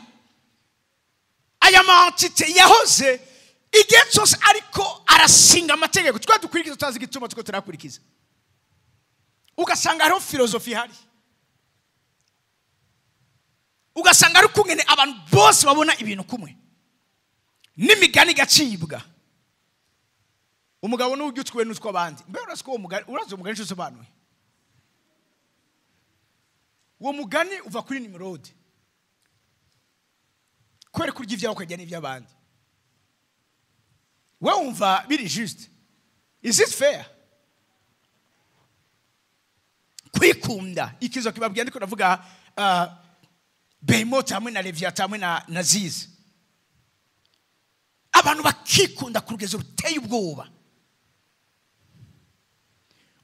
A: aya mantite yahoze igihe cyose ariko arasinga amategeko twa dukurikiza tutazi gituma tuko turakurikiza, ugasanga hariho filozofi hari, ugasanga ari kungene abantu bose babona ibintu kumwe, n'imigani gacibwa. Umugabo n'ugyutwe n'utwa bandi, mbe urasiko urazo umugani cyo sobanuye. Uwo mugani uva kuri Nimrod, kwere kurya ivyaho kwajya n'ivy'abandi. Wewe umva biri juste? Is it fair? Kwikunda ikizo kibabwiye ndiko navuga Behemoth hamwe na Leviathan hamwe na Ziz. Abantu bakikunda ku rugezo ruteye ubwoba.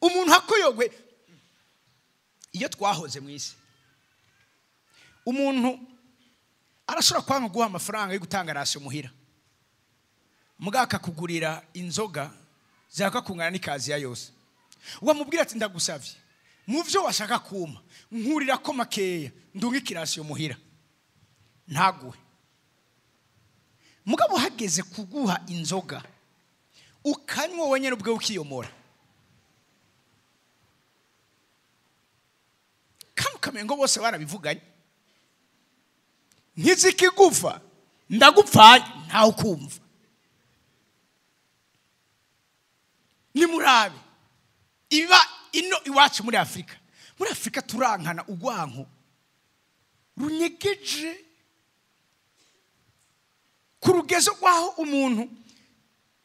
A: umuntu hakoyogwe iyo twahoze mu isi umuntu arashobora kwanga guha amafaranga yo gutanga rasiyo muhira mugaka kugurira inzoga zakakungana n'ikazi ya yose wamubwira ati ndagusavye mu byo washaka kuma nkurira ko makeya ndunga ikirasiyo muhira ntaguhe mugabo hageze kuguha inzoga ukanywa wenyene ubwe ukiyomora kamengo bose barabivuganye nkizikigufa ndagupfanye ntawe ukumva ni murabe iba ino iwacu muri Afrika turankana ugwanko runyegeje ku rugezo rwaho umuntu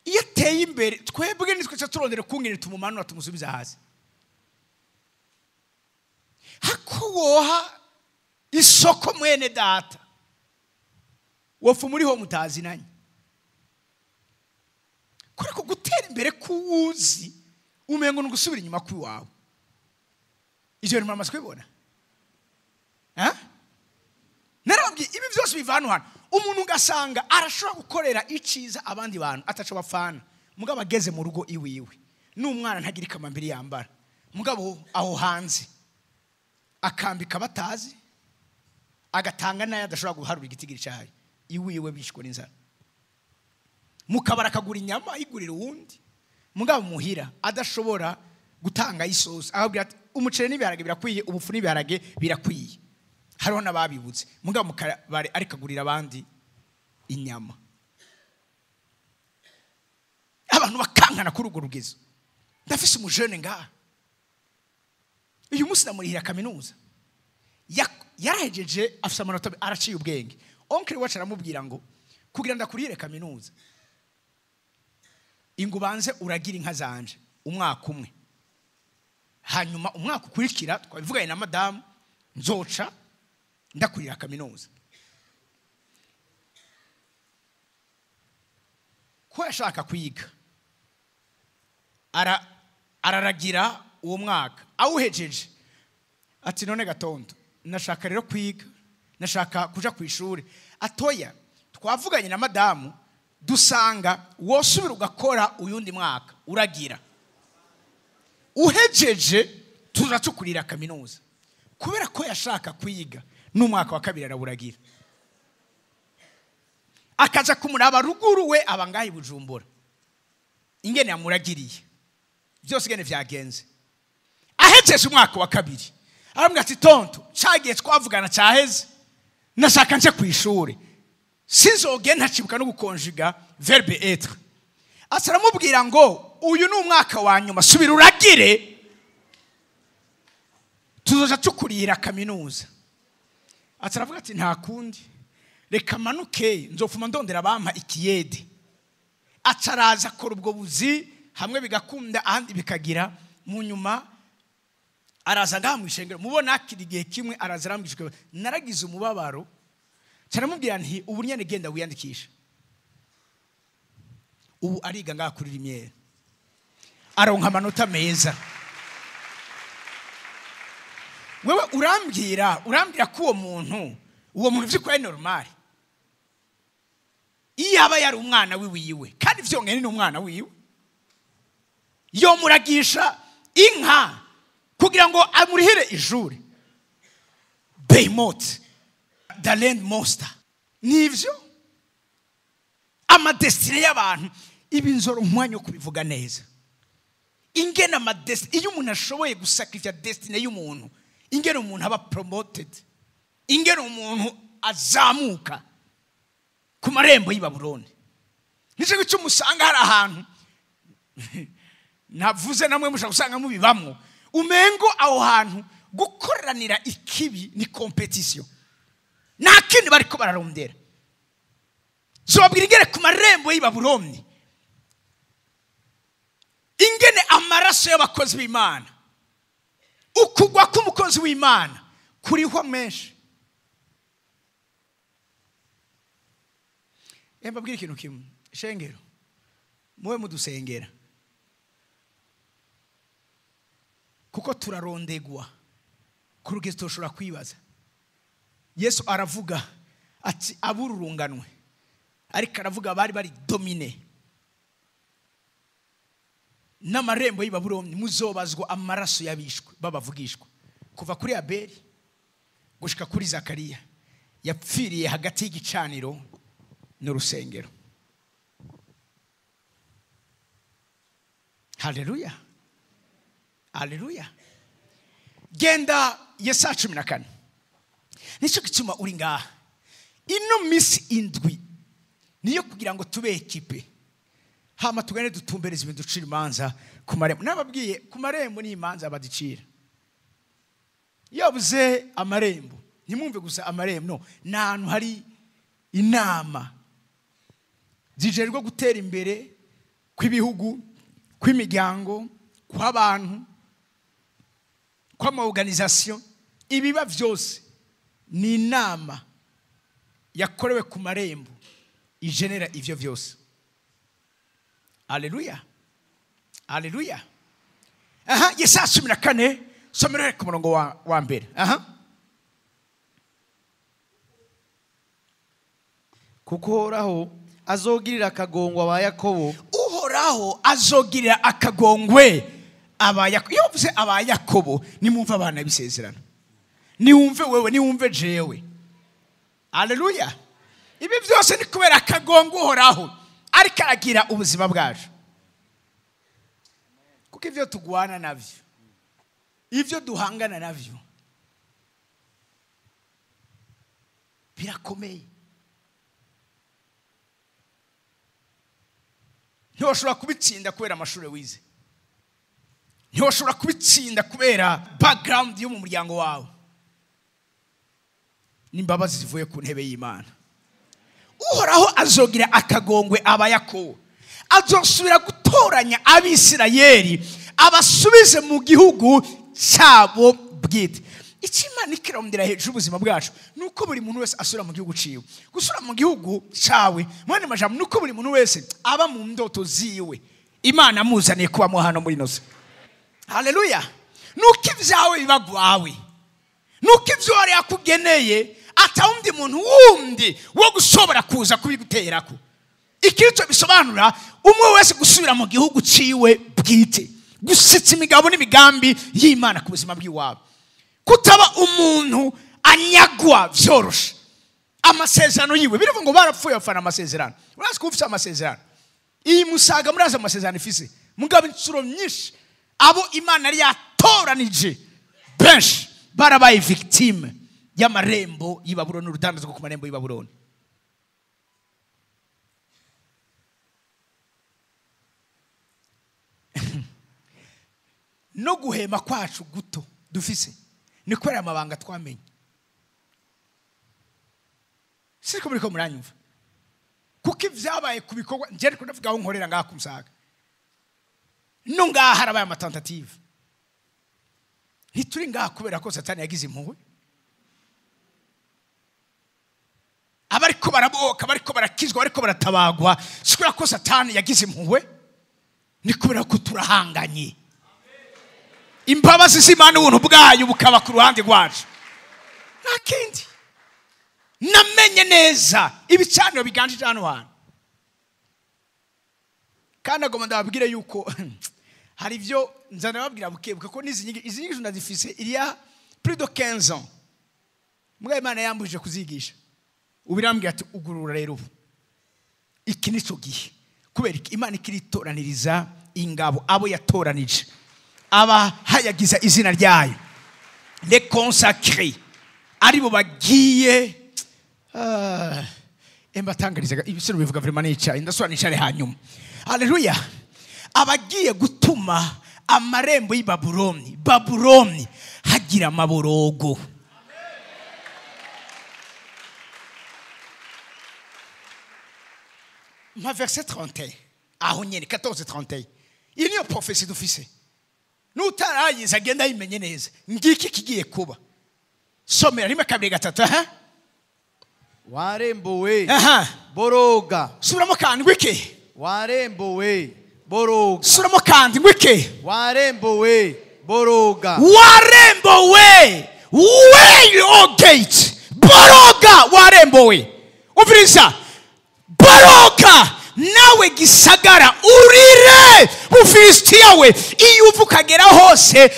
A: iyo ateye imbere twebwe nitwe turondera kungene tumumanura tumusubiza hasi hakuwoha isoko mwene data wofu muri ho mutazinanye kureko gutera imbere kuwuzi umengo ngusubira inyuma kwiwawe ivyo rimo amaze kwibona narabwi ibi byose bivana hano umuntu ugasanga arashobora gukorera iciza abandi bantu ataco bafana mugabo ageze mu rugo iwiwe n'umwana ntagira ikamambiri yambara mugabo aho hanze akambika batazi agatanga naye adashobora guharura igitigiri cyayo iwiwe bishwe n'inzara mukabara akagura inyama igurira uwundi mugabo muhira adashobora gutanga isosi ahubwo ati umucere n'ibiharage birakwiye ubufu n'ibiharage birakwiye hariho n'ababibutse mugabo mukabare ariko agurira abandi inyama abantu bakankana kuri urwo rugezo ndafise umujene ngaha uyu munsi namurihira kaminuza yarahejeje afise amanota araciye ubwenge oncle wacu aramubwira ngo kugira ndakurire kaminuza ingubanze uragira inka zanje umwaka umwe hanyuma umwaka ukurikira twabivuganye na madame nzoca ndakurira kaminuza ko yashaka kwiga araragira uwo mwaka awuhejeje ati none gatondo nashaka rero kwiga nashaka kuja ku ishuri atoya twavuganye na madamu dusanga wosubira ugakora uyundi mwaka uragira uhejeje turacukurira kaminuza kubera ko yashaka kwiga n'umwaka wa kabiri araburagira akaja kumuraba ruguru we abangaye Bujumbura ingene yamuragiriye byose gene vyagenze ahejeje umwaka wa kabiri arambwira ati tonto cagiye twavugana cyaheze nashaka nje ku ishuri sizoge ntacibuka no gukonjiga verbe être asaramubwira ngo uyu ni umwaka wa nyuma subira uragire tuzoja tukurira kaminuza ataravuga ati nta kundi reka manuke nzofuma ndondera bampa ikiyede acaraza akora ubwo buzi hamwe bigakunda ahandi bikagira mu nyuma araza ngamwishengero mubona akiri gihe kimwe araza arambishwe naragize umubabaro caramubwira nti ubu nyene genda wiyandikisha ubu ariga ngaha kuri Rimyere aronka amanota meza wewe urambwira ko uwo muntu vy'ukuri normal iyo aba yari umwana wiwiwe kandi vyongene ni umwana wiwe yo muragisha inka kugira ngo amurihire ijuri Behemoth the land monster nivyo amadestine y'abantu ibinzoro umwanya wo kubivuga neza ingena amadestine iyo umuntu ashoboye gusacrifice destine y'umuntu ingena umuntu aba promoted ingena umuntu azamuka ku marembo y'Ibabuloni nico gice musanga hari ahantu navuze namwe mushaka gusanga mubibamwo umengo aho hantu gukoranira ikibi ni competition nta kindi bariko bararondera zobabwira ingene ku marembo y'Ibabuloni ingene amaraso y'abakozi b'Imana ukugwa k'umukozi w'Imana kuriho menshi mbabwira ikintu kimwe shengero muwe mudusengera turiko turarondegwa ku rugero tushobora kwibaza. Yesu aravuga ati abururunganwe, ariko aravuga bari domine n'amarembo y'i Babuloni, muzobazwa amaraso y'abishwe babavugishwa. Kuva kuri Abeli gushika kuri Zakariya yapfiriye hagati y'igicaniro n'urusengero. Haleluya, haleluya. Genda Yesaya 14. Nico gituma uri ngaha. Ino misi indwi niyo kugira ngo tube ekipe, hama tugane dutumbereza ibintu ducira imanza ku marembo. Nababwiye ku marembo ni imanza badicira. Yabuze amarembo, ntimwumve gusa amarembo, no, n'ahantu hari inama zijerwa gutera imbere kw'ibihugu, kw'imiryango, kw'abantu, kw'ama organisation. Ibiba vyose ni inama yakorewe ku marembo igenera ivyo vyose. Haleluya, haleluya. Yesaya 14, somera ku murongo wa mbere.
B: Kuko Uhoraho azogirira akagongwe aba Yakobo.
A: Uhoraho azogirira akagongwe aba Yakobo. Iyo uvuze aba Yakobo, nimwumve abana b'isezerano, niwumve wewe, niwumve jewe. Haleluya. Ibi byose ni kubera akagongwe Uhoraho ariko aragira ubuzima bwacu. Kuko ivyo tugwana navyo, ivyo duhangana navyo birakomeye. Ntiwashobora kubitsinda kubera amashuri wize, ntiwashobora kubitsinda kubera background yo mu muryango wawe. N'imbabazi zivuye ku ntebe y'Imana. Uhoraho azogira akagongwe aba Yakobo, azosubira gutoranya Abisirayeli abasubize mu gihugu cyabo bwite. Ikimana ikirondera hejuru ubuzima bwacu nuko buri muntu wese asura mu gihugu ciwe. Gusura mu gihugu cawe mwene majambo nuko buri muntu wese aba mu ndoto ziwe Imana muzaniye kuba mu hano muri nose. Haleluya. Nuko ivyawe bibagwawe, nuko ivyo ari yakugeneye atawundi muntu wundi wo gushobora kuza kubiguterako. Ikirito bisobanura umwe wese gusubira mu gihugu ciwe bwite, gusitsa imigabo n'imigambi y'Imana ku buzima bw'iwabo. Kutaba umuntu anyagwa vyoroshe amasezerano yiwe. Biravuga ngo barapfuye bafana amasezerano. Urazi ko ufite amasezerano, iyi musaga murazi amasezerano ifise mugabo insuro nyinshi abo Imana yari yatoranije benshi barabaye victime y'amarembo y'i Babuloni, n'urudandazwa ku marembo y'i Babuloni. No guhema kwacu guto dufise ni kubera amabanga twamenye. Siko muri ko muranyumva. Kuko ivyabaye kubikorwa nje ariko ndavuga aho nkorera ngaha kumusaga. No ngaha harabaye amatentative. Ntituri ngaha kubera ko Satani yagize impuhwe. Abariko baraboka, bariko barakizwa, bariko baratabagwa, sikura ko Satani yagize impuhwe, ni kubera ko turahanganye. Imbabazi z'Imana ubuntu bwayo bukaba ku ruhande rwacu. Nakindi namenye neza ibicaniro biganjije hano hantu. Kandi agomba ndababwire yuko hari ivyo nzana babwira bukebuka ko izi nyigisho ndazifise iriya plus de 15 ans. Mugabo Imana yambujije kuzigisha. Ubirambwira ati ugurura rero ubu. Iki nico gihe. Kubera Imana ikiritoraniriza ingabo abo yatoranije. Aba hayagiza izina ryayo. Les consacrés. Aribo bagiye embatangariza ibisoro bivuga vraiment nica indasura nicare hanyuma. Haleluya. Abagiye gutuma amarembo y'i Babuloni hagira amaborogo. Ma verset 31 aho nyene 14:31. Iyi niyo prophecy dufise. Nutarayiza agenda yimenye neza ngiki kigiye kuba. Somera rimwe kabiri gatatu.
B: Warembo we boroga.
A: Suramo kandi ngwiki.
B: Warembo we boroga.
A: Suramo kandi ngwiki.
B: Warembo we boroga
A: warembo we o gate boroga warembo we uviriza boroga nawe gisagara urire Bufilisitiya we iyo uvukagera hose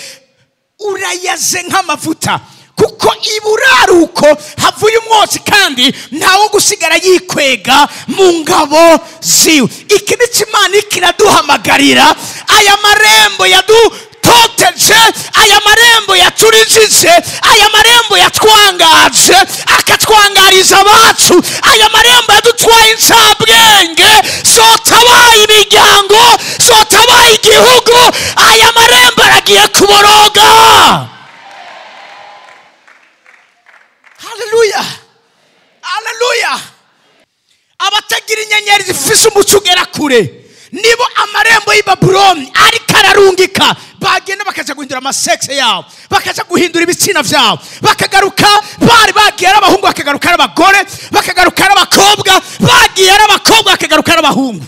A: urayaze nk'amavuta kuko iburaruko havuye umwotsi kandi ntawo gusigara yikwega mu ngabo ziwe. Iki ni Imana ikiraduhamagarira aya marembo yadutoteje aya marembo yaturijije aya marembo yatwangaje akatwangariza abacu aya marembo yadutwaye insabwenge zotabaye imiryango zotabaye igihugu aya marembo aragiye kuboroga. Haleluya, haleluya. Abatagira inyenyeri zifise umuco ugera kure nibo amarembo y'i Babuloni ariko ararungika bagenda bakaja guhindura amasexe yabo bakaja guhindura ibitsina vyabo bakagaruka bari bagiye ari abahungu bakagaruka ari abagore bakagaruka ari abakobwa bagiye ari abakobwa bakagaruka ari abahungu.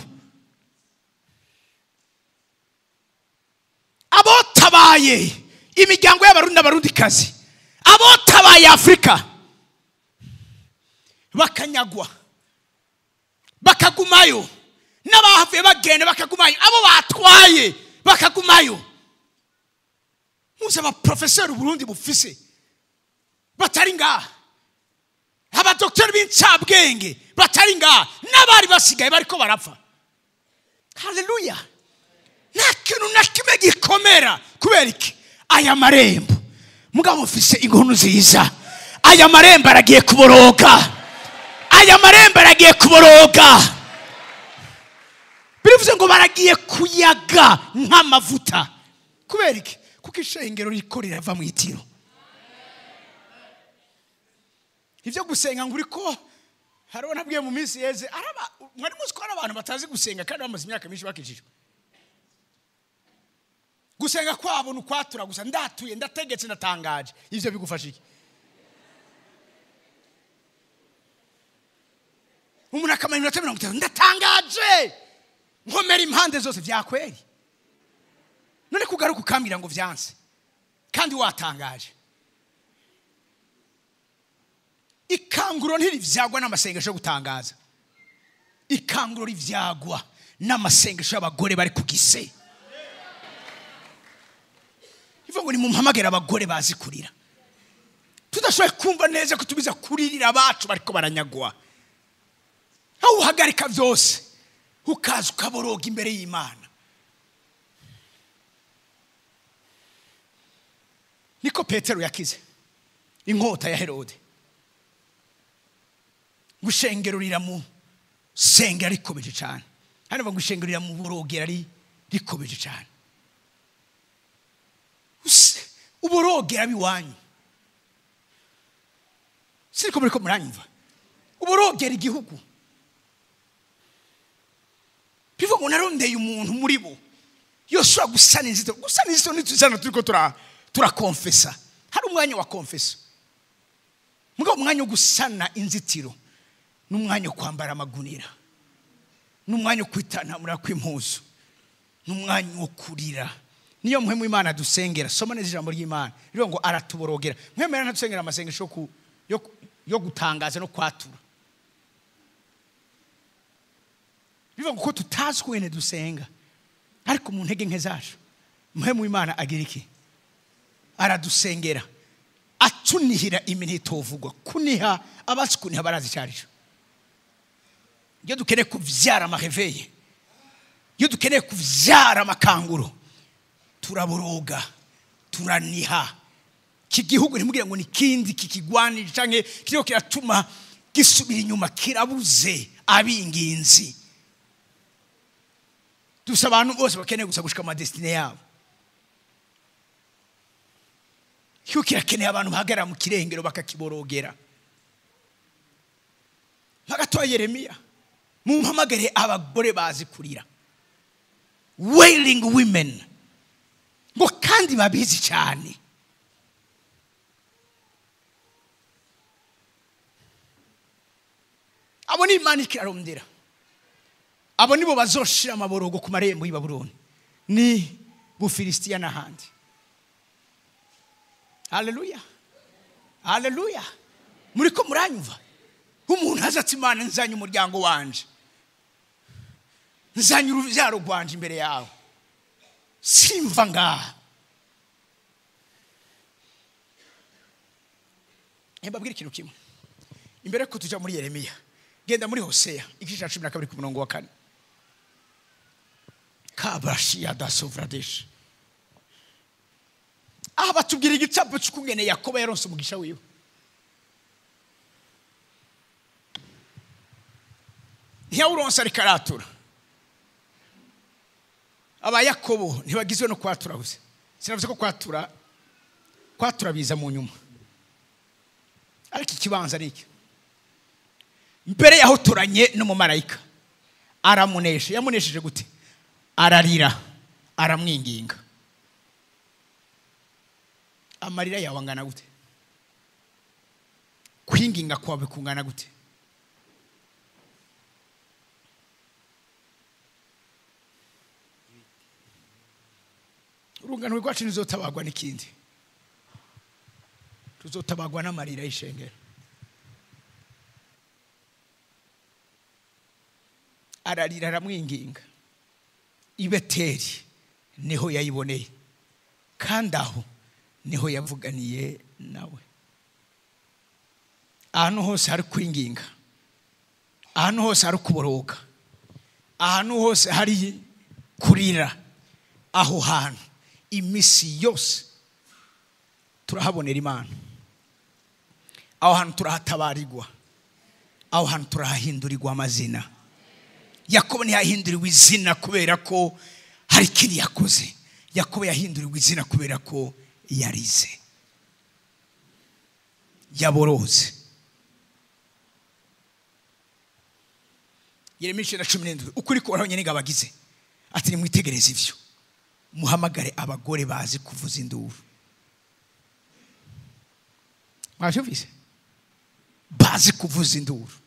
A: Abotabaye imiryango y'abarundi n'abarundikazi abotabaye Afrika bakanyagwa bakagumayo n'abahavuye bagenda bakagumayo abo batwaye bakagumayo. Muze aba professeur Burundi bufise batari ngaha aba docteur b'incabwenge batari ngaha n'abari basigaye bariko barapfa. Haleluya. Nta kintu na kimwe gikomera kubera iki aya marembo mugabo mufise inkuru nziza aya marembo aragiye kuboroga aya marembo aragiye kuboroga. Birivuze ngo baragiye kuyaga nk'amavuta kubera iki kuko ishengero riko rirava mu itiro. Ivyo gusenga ngo uriko hariho nabwiye mu minsi yeze araba mwari muzi ko abantu batazi gusenga kandi bamaze imyaka myinshi bakijijwe. Gusenga kwabo n'ukwatura gusa ndatuye ndategetse ndatangaje ivyo bigufasha iki? Umuntu akamara iminota 50 ndatangaje nkomera impande zose vyakweri none kugaruka ukambira ngo vyanse kandi watangaje. Ikanguro ntirivyagwa n'amasengesho yo gutangaza ikanguro rivyagwa n'amasengesho y'abagore bari kugise. Ivuga ngo ni mumpamagera abagore bazi kurira tudashoboye kumva neza kutubiza kuririra abacu bariko baranyagwa aho uhagarika vyose ukaza ukaboroga imbere y'Imana. Niko Petero yakize inkota ya Herode gushengero riramu sengera rikobeje cyane hano bagushengero riramu borogera rikobeje cyane uborogera biwanyu siko muri ko muranyumva uborogera igihugu bivuga ngo narondeye umuntu muri bo yoshobora gusana inzito nituzana turiko turakonfesa hari umwanya wa konfesa mugabo umwanya wo gusana inzitiro n'umwanya wo kwambara amagunira n'umwanya wo kwitanamura kw'impuzu n'umwanya wo kurira. Niyo muhemu Imana dusengera soma neza ijambo ry'Imana rero ngo aratuborogera mwemera nta amasengesho yo gutangaza no kwatura bivuga ngo tutazi kwene dusenga ariko mu ntege nke zacu muhemu Imana agira iki aradusengera atunihira iminito uvugwa kuniha abasi kuniha barazi cyarijo iyo dukeneye kuvyara amaheveye iyo dukeneye kuvyara amakanguro turaboroga turaniha kigihugu ntimugire ngo nikindi kikigwanira canke kiriho kiratuma gisubira inyuma kirabuze abinginzi. Dusa abantu bose bakeneye gusa gushika ama destiny yabo cyo kirakeneye abantu bahagara mu kirengero bakakiborogera. Mpagatoya Yeremiya mu mpamagare abagore bazi kurira wailing women ngo kandi babizi cyane. Abo ni Imana ikirarondera abo nibo bazoshira amaborogo ku marembo y'Ibabuloni ni Bufilisitiya n'ahandi haleluya haleluya. Muriko muranyumva? Umuntu azatse Imana nzanye umuryango wanje, nzanye uruvyaro rwanje imbere yawe, simva ngaha. Mbabwira ikintu kimwe imbere ko tuja muri Yeremiya, genda muri Hosea igice cya 12 ku murongo wa 4. Kabashia da Sovradesh. Batubwira igicapo cy'ukungene Yakobo yaronse umugisha wiwe. Ntiyawuronse arikaratura. Aba Yakobo ntibagizwe no kwatura gusa. Sinavuze ko kwatura biza mu nyuma. Ariko ikibanza niki? Mbere yaho turanye n'umumarayika aramunesha. Yamunesheje gute? Ararira, aramwinginga. Amarira yawe angana gute? Kwinginga kwawe kungana gute? Urungano rwacu nizotabagwa n'ikindi. Tuzotabagwa n'amarira y'ishengero. Ararira aramwinginga. I Beteli niho yayiboneye, kandi aho niho yavuganiye nawe. Ahantu hose hari kwinginga, ahantu hose hari kuboroga, ahantu hose hari kurira, aho hantu imisi yose turahabonera Imana. Aho hantu turahatabarirwa, aho hantu turahindurirwa amazina. Yakobo ntiyahinduriwe izina kubera ko hari ikindi yakoze. Yakobo yahinduriwe izina kubera ko yarize, yaboroze. Yeremiya 17 ukuri ko warabonye n'ingabagize ati nimwitegereze ivyo, muhamagare abagore bazi kuvuza induru. Mwashubise? Bazi kuvuza induru.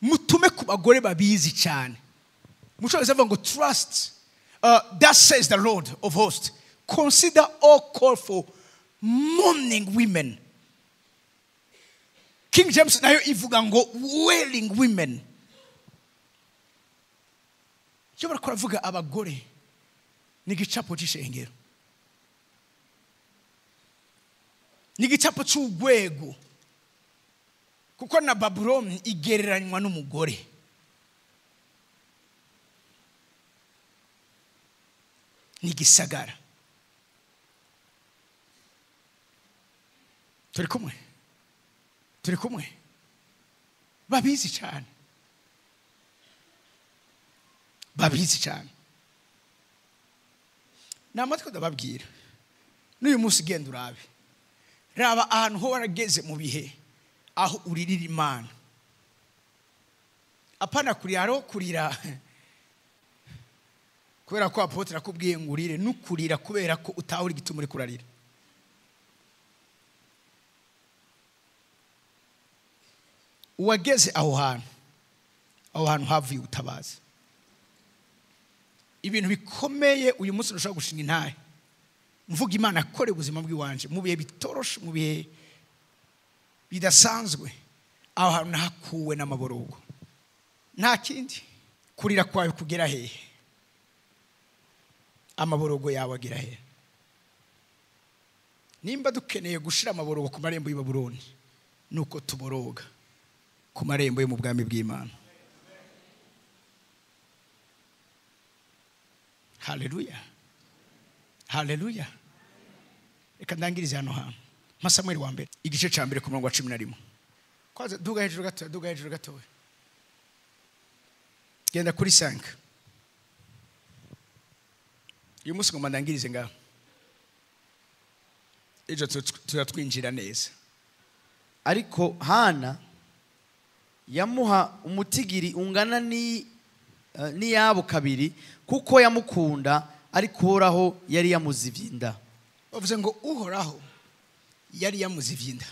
A: Mutume ku bagore babizi cyane. Mushobora kuvuga ngo trust, that says the Lord of hosts, consider all call for mourning women. King James nayo ivuga ngo wailing women. Yobora kuravuga abagore ni gicapo cy'ishengero, ni gicapo cy'ugwego, kuko na Babuloni igereranywa n'umugore. Ni gisagara. Turi kumwe babizi cyane, babizi cyane. Namatwe ndababwira n'uyu munsi genda urabe, raba ahantu ho warageze mu bihe aho uririra Imana. Apana kurira kubera ko apotre akubwiye ngurire, nukurira kubera ko utahuri gituma uri kurarira. Uwageze aho hantu havuye utabaza. Ibintu bikomeye uyu munsi ushaka gushinga intahe, mvuga Imana akore ubuzima bw'iwanje mu bihe bitoroshe, mu bihe bidasanzwe. Aho hantu nahakuwe n'amaborogo. Nta kindi. Kurira kwawe kugera hehe? Amaborogo yawe agira hehe? Nimba dukeneye gushira amaborogo ku marembo y'i Babuloni, nuko tuboroga ku marembo yo mu bwami bw'Imana. Haleluya, haleluya. Reka ndangirize hano hantu. Samuel wa mbere igice cya mbere ku murongo wa 11. Kwaza duga hejuru gato. Genda kuri 5. Uyu munsi ngoma ndangirize ngaho. Ejo turatwinjira neza.
B: Ariko Hana yamuha umutigiri ungana ni yabo kabiri, kuko yamukunda, ariko Uhoraho yari yamuzivyinda.
A: Bavuze ngo Uhoraho yari yamuzivyinda.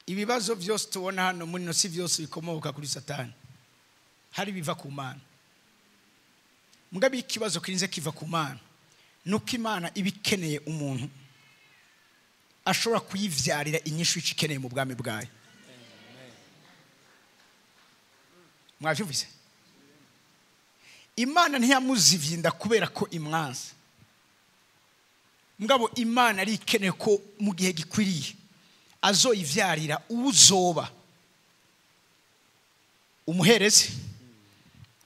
A: Ibibazo byose tubona hano muri no si byose bikomoka kuri Satani, hari biva ku Mana. Mugabe ikibazo kirinze kiva ku Mana, nuko Imana ibikeneye umuntu ashobora kuyivyarira inyishu ikeneye mu bwami bwayo. Mwavyumvise? Imana ntiyamuzivye kubera ko imwanza. Mugabo Imana ari ikeneye ko mu gihe gikwiriye azoyivyarira uzoba umuherezi,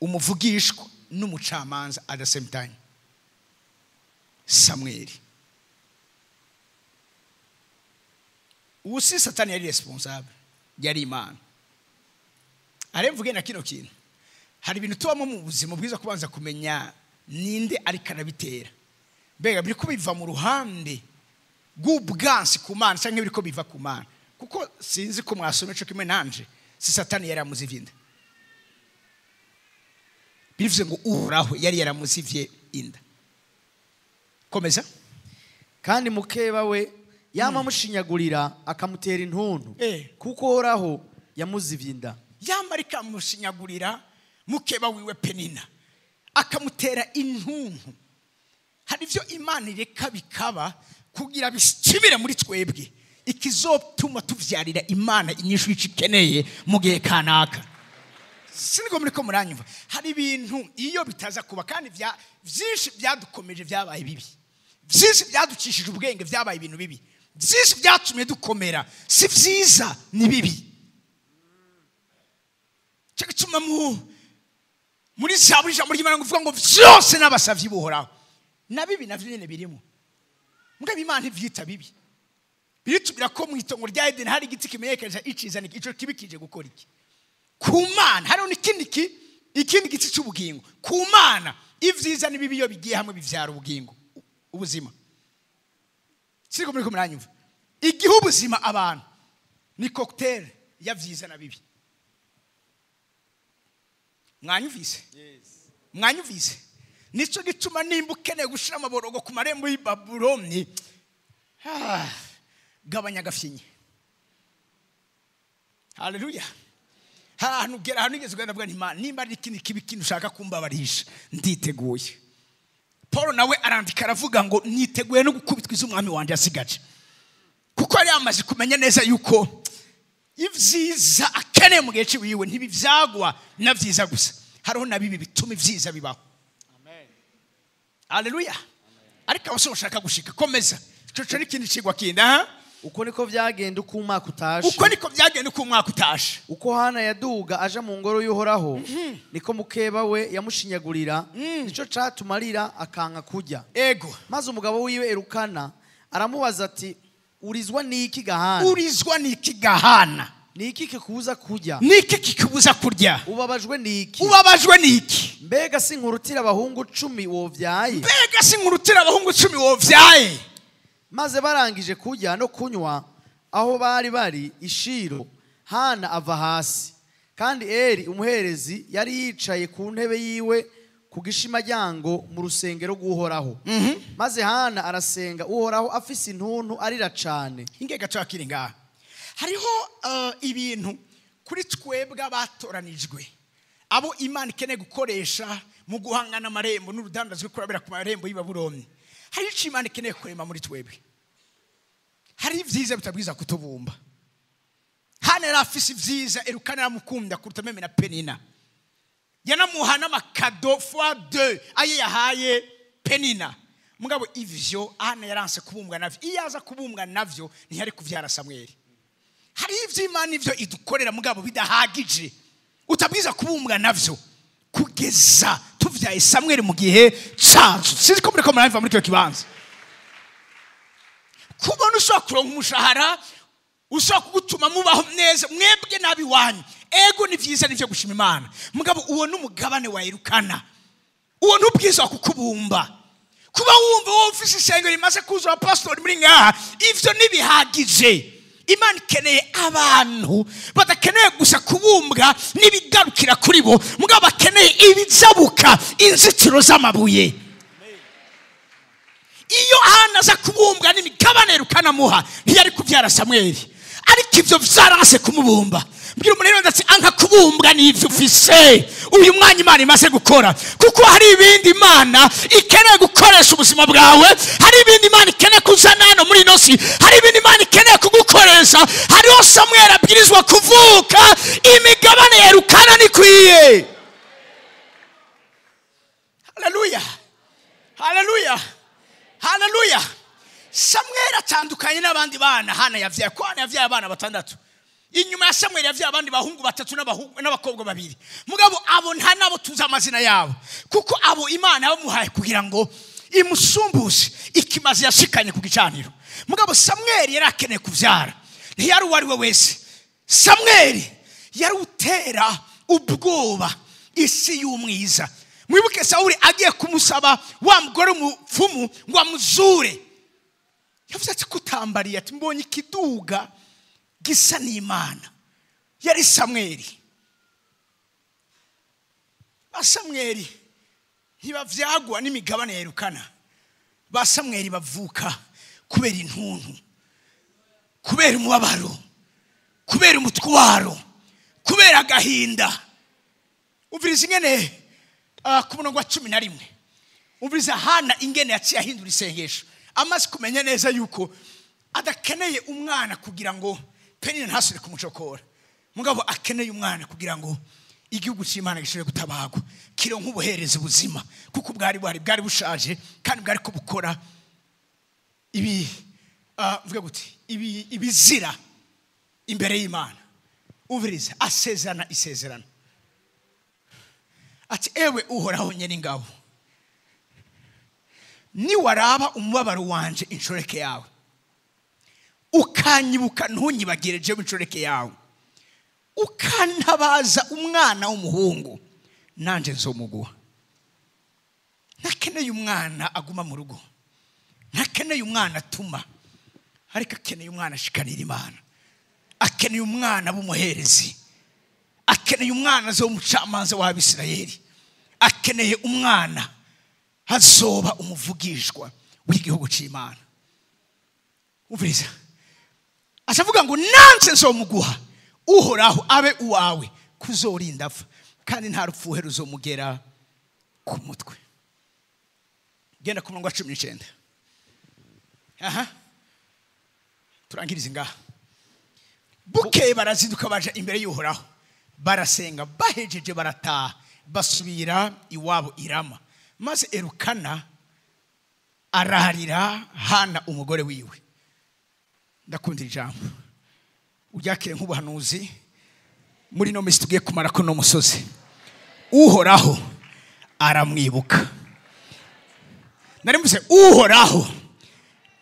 A: umuvugishwa n'umucamanza at the same time. Samuel. Usi Satani yari responsable, yari Imana. Aremvuge na kino kintu. Hari ibintu tubamo mu buzima bwiza kubanza kumenya ninde ari kanabitera. Mbega biri ko biva mu ruhande rw'ubwansi ku Mana cyangwa biri ko biva ku Mana. Kuko sinzi ko mwasomye cyo kimwe nanje, si Satani yari amuzivye. Bivuze ngo Uhoraho yari yaramuzivye inda. Komeza.
B: Kandi mukeba we yama mushinyagurira akamutera intuntu kuko Uhoraho yamuzivye inda. Yama
A: rikamushinyagurira mukeba wiwe Penina akamutera intuntu. Hari ivyo Imana ireka bikaba kugira bishibire muri twebwe, ikizotuma tuvyarira Imana inyishu ikeneye mu gihe kanaka. Siniko muri ko muranyumva. Hari ibintu iyo bitaza kuba kandi vyinshi byadukomeje byabaye bibi. Vyinshi byaducishije ubwenge byabaye ibintu bibi. Vyinshi byatumye dukomera si vyiza ni bibi. Cyagituma muri Zaburi ijambo ry'Imana nguvuga ngo vyose n'abasavyi buhoraho. Na bibi navyo nyene birimo. Mugabe Imana ivyita bibi. Biritubira ko mu itongo rya Eden hari igiti kimenyekeza iciza ico kibikije gukora iki. Ku Mana hari ikindi giti cy'ubugingo. Ku Mana ivyiza nibibi iyo bigiye hamwe bivyara ubugingo ubuzima. Siko muri ko muranyumva. Igihe ubuzima abantu ni cocktail ya vyiza na bibi. Mwanyumvise? Yes. Mwanyumvise? Nico gituma nimba ukeneye gushira amaborogo ku marembo y'i Babuloni, gabanya gafyinye. Haleluya. Ugera hano igeze ugenda bwa Imana nimba ari ikindi kibi kintu ushaka kumbabarisha nditeguye. Paul nawe arandika aravuga ngo niteguye no gukubitwa iz'umwami wanje asigaje. Kuko ari amaze kumenya neza yuko ivyiza akeneye mu gihe ciwiwe ntibivyagwa na vyiza gusa. Hariho na bibi bituma ivyiza bibaho. Amen. Haleluya. Ariko abasore bashaka gushika komeza. Cyo ni ikindi cigwa kindi
B: Uko niko vyagenda uko umwaka utashe.
A: Uko niko vyagenda uko umwaka utashe.
B: Uko Hana yaduga aja mu ngoro y'Uhoraho, niko mukeba we yamushinyagurira, nico catumarira akanka kurya.
A: Ego.
B: Maze umugabo wiwe Elukana aramubaza ati, urizwa niki Gahana?
A: Urizwa niki Gahana?
B: Niki kikubuza kurya?
A: Niki kikubuza kurya?
B: Ubabajwe niki?
A: Ubabajwe niki?
B: Mbega sinkurutira abahungu 10 wovyaye?
A: Mbega sinkurutira abahungu 10 wovyaye?
B: Maze barangije kurya no kunywa aho bari ishiro, Hana ava hasi. Kandi Eli umuherezi yari yicaye ku ntebe yiwe ku gishimajyango mu rusengero rw'Uhoraho. Maze Hana arasenga Uhoraho afise intuntu arira cane.
A: Ingega twakiri ngaha. Hariho ibintu kuri twebwe abatoranijwe, abo Imana ikeneye gukoresha mu guhangana amarembo n'urudandazwe kurabera ku marembo y'i Babuloni. Hari icyo Imana ikeneye kurema muri twebwe. Hari ivyiza bitabwiza kutubumba. Hana yarafise ivyiza Elukana yaramukunda kuruta meme na Penina. Yanamuhana amakado fois 2 aye yahaye Penina. Mugabo ivyo Hana yaranse kubumbwa navyo. Iyo aza kubumbwa navyo ntiyari kuvyara Samuel. Hari ivyo Imana ivyo idukorera mugabo bidahagije. Utabwiza kubumbwa navyo kugeza tuvyaye Samuel mu gihe cacu. Sizi ko muri ko murava muri cyo kibanza. Kubona ushaka kuronka umushahara, ushaka kugutuma mubaho neza, mwebwe nabi wanyu. Ego ni vyiza nivyo gushima Imana. Mugabo uwo n'umugabane wa Elukana. Uwo n'ubwiza kukubumba. Kuba wumva wowe ufise isengero rimaze kuzura pastor muri ngaha, ivyo nibihagije. Imana ikeneye abantu badakeneye gusa kubumbwa nibigarukira kuri bo, mugabo bakeneye ibizabuka inzitiro z'amabuye. Iyo Hana za kubumbwa n'imigabane Elukana muha ntiyari kuvyara Samuel. Ariko ivyo vyaranse kumubumba. Mbwira umuntu rero ndetse anka kubumbwa n'ivyo ufise. uyu mwanya Imana imaze gukora, kuko hari ibindi Imana ikeneye gukoresha ubuzima bwawe, hari ibindi Imana ikeneye kuzana hano muri ino si, hari ibindi Imana ikeneye kugukoresha. Hariho Samweli abwirizwa kuvuka, imigabane ya Elukana nikwiye. Haleluya, haleluya, haleluya. Samweli atandukanye n'abandi bana. Hana yavyaye abana 6. Inyuma ya Samweli yavyaye abandi bahungu 3 n'abakobwa 2. Mugabo abo nta nabo tuzi amazina yabo, kuko abo Imana yamuhaye kugira ngo imusumbuse ikimaze yashikanye ku gicaniro. Mugabo Samweli yarakeneye kuvyara, ntiyari uwari we wese. Samweli yari utera ubwoba isi y'umwiza. Mwibuke Sawuli agiye kumusaba wa mugore umupfumu ngo amuzure, yavuze ati kutambariye, ati mbonye ikiduga gisa n'Imana. Yari Samweli. Ba Samweli ntibavyagwa n'imigabane ya Elukana. Ba Samweli bavuka kubera intuntu, kubera umubabaro, kubera umutwaro, kubera agahinda. Uviriza ingene ku murongo wa 11, uviriza Hana ingene yaciye ahindura isengesho, amaze kumenya neza yuko adakeneye umwana kugira ngo Penina ntasubire kumucokora. Mugabo akeneye umwana kugira ngo igihugu cy'Imana gishobore gutabagwa, kironka ubuhereza ubuzima, kuko bwari bushaje kandi bwari kubukora mvuga guti ibizira imbere y'Imana. Uviriza asezerana isezerano ati ewe Uhoraho nyene ingabo, ni waraba umubabaro wanje inshoreke yawe, ukanyibuka ntunyibagire jewe inshoreke yawe, ukantabaza umwana w'umuhungu, nanje nzomuguha. Nakeneye umwana aguma mu rugo, nakeneye umwana atuma, ariko akeneye umwana ashikanira Imana, akeneye umwana b'umuherezi, akeneye umwana zo umucamanza w'Abisirayeli, akeneye umwana hazoba umuvugishwa w'igihugu cy'Imana. Uviriza asavuga ngo nanze nzomuguha, Uhoraho abe uwawe kuzorinda apfa, kandi nta rupfuhe ruzomugera ku mutwe. Genda ku murongo wa 19. Turangiriza ngaha. Bukeye barazinduka baje imbere y'Uhoraho, barasenga, bahejeje barataha, basubira iwabo i Rama. Maze Elukana ararira Hana umugore wiwe. Ndakundira ijambo uryakire nk'ubuhanuzi muri no misi tugiye kumara ko no musozi. Uhoraho aramwibuka. Narimvuze Uhoraho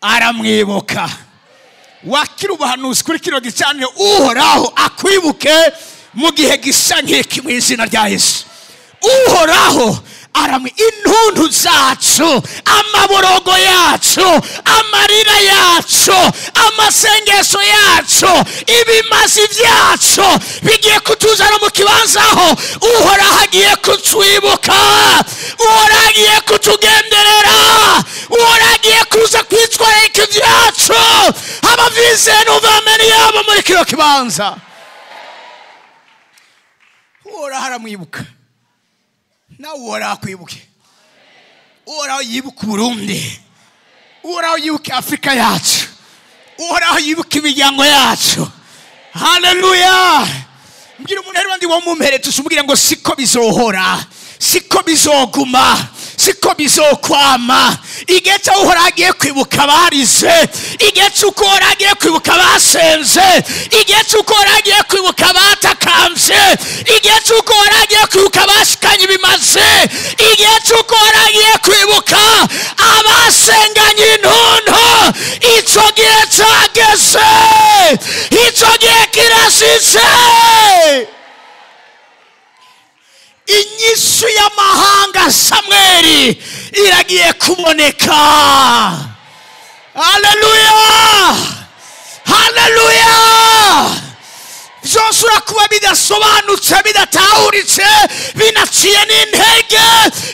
A: aramwibuka. Wakira ubuhanuzi kuri kino gicaniro, Uhoraho akwibuke mu gihe gisa nk'iki mu izina rya Yesu. Uhoraho intuntu zacu, amaborogo yacu, amarira yacu, amasengesho yacu, ibimazi vyacu bigiye kutuzana mu kibanza aho Uhoraho agiye kutwibuka, Uhoraho agiye kutugenderera, Uhoraho agiye kuza kwitwararika ivyacu. Abavize n'uvameni yabo muri kino kibanza, Uhoraho aramwibuka. Nawe Uhoraho akwibuke. Uhoraho yibuka Burundi, Uhoraho yibuka Afrika yacu, Uhoraho yibuka imiryango yacu. Haleluya. Mbwira umuntu ari wandi wo mumpere tusubwire ngo siko bizohora, siko bizoguma, siko bizokwama. Igihe cyo Uhoraho agiye kwibuka abarize, igihe cyo Uhoraho agiye kwibuka abasenze, igihe cyo Uhoraho agiye kwibuka abatakamvye, igihe cyo Uhoraho agiye kwibuka abashikanye bimaze, igihe cyo Uhoraho agiye kwibuka abasenganye intuntu. Ico gihe cyageze, ico gihe kirashitse. Inyishu y'amahanga Samweli iragiye kuboneka. Haleluya, haleluya. Vyosura kuba bidasobanutse, bidatahuritse, binaciye n'intege,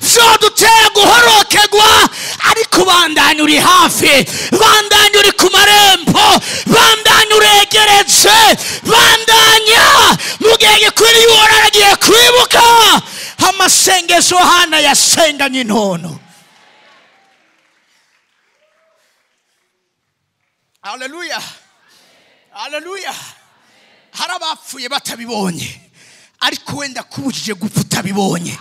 A: vyodutera guhorokegwa, ariko bandanya uri hafi, bandanya uri ku marembo, bandanya uregereje, bandanya mu gihe gikwiriye Uhoraho agiye kwibuka. amasengesho Hana yasenganye intono. Haleluya, haleluya. Hari abapfuye batabibonye, ariko wenda kubujije gupfa utabibonye.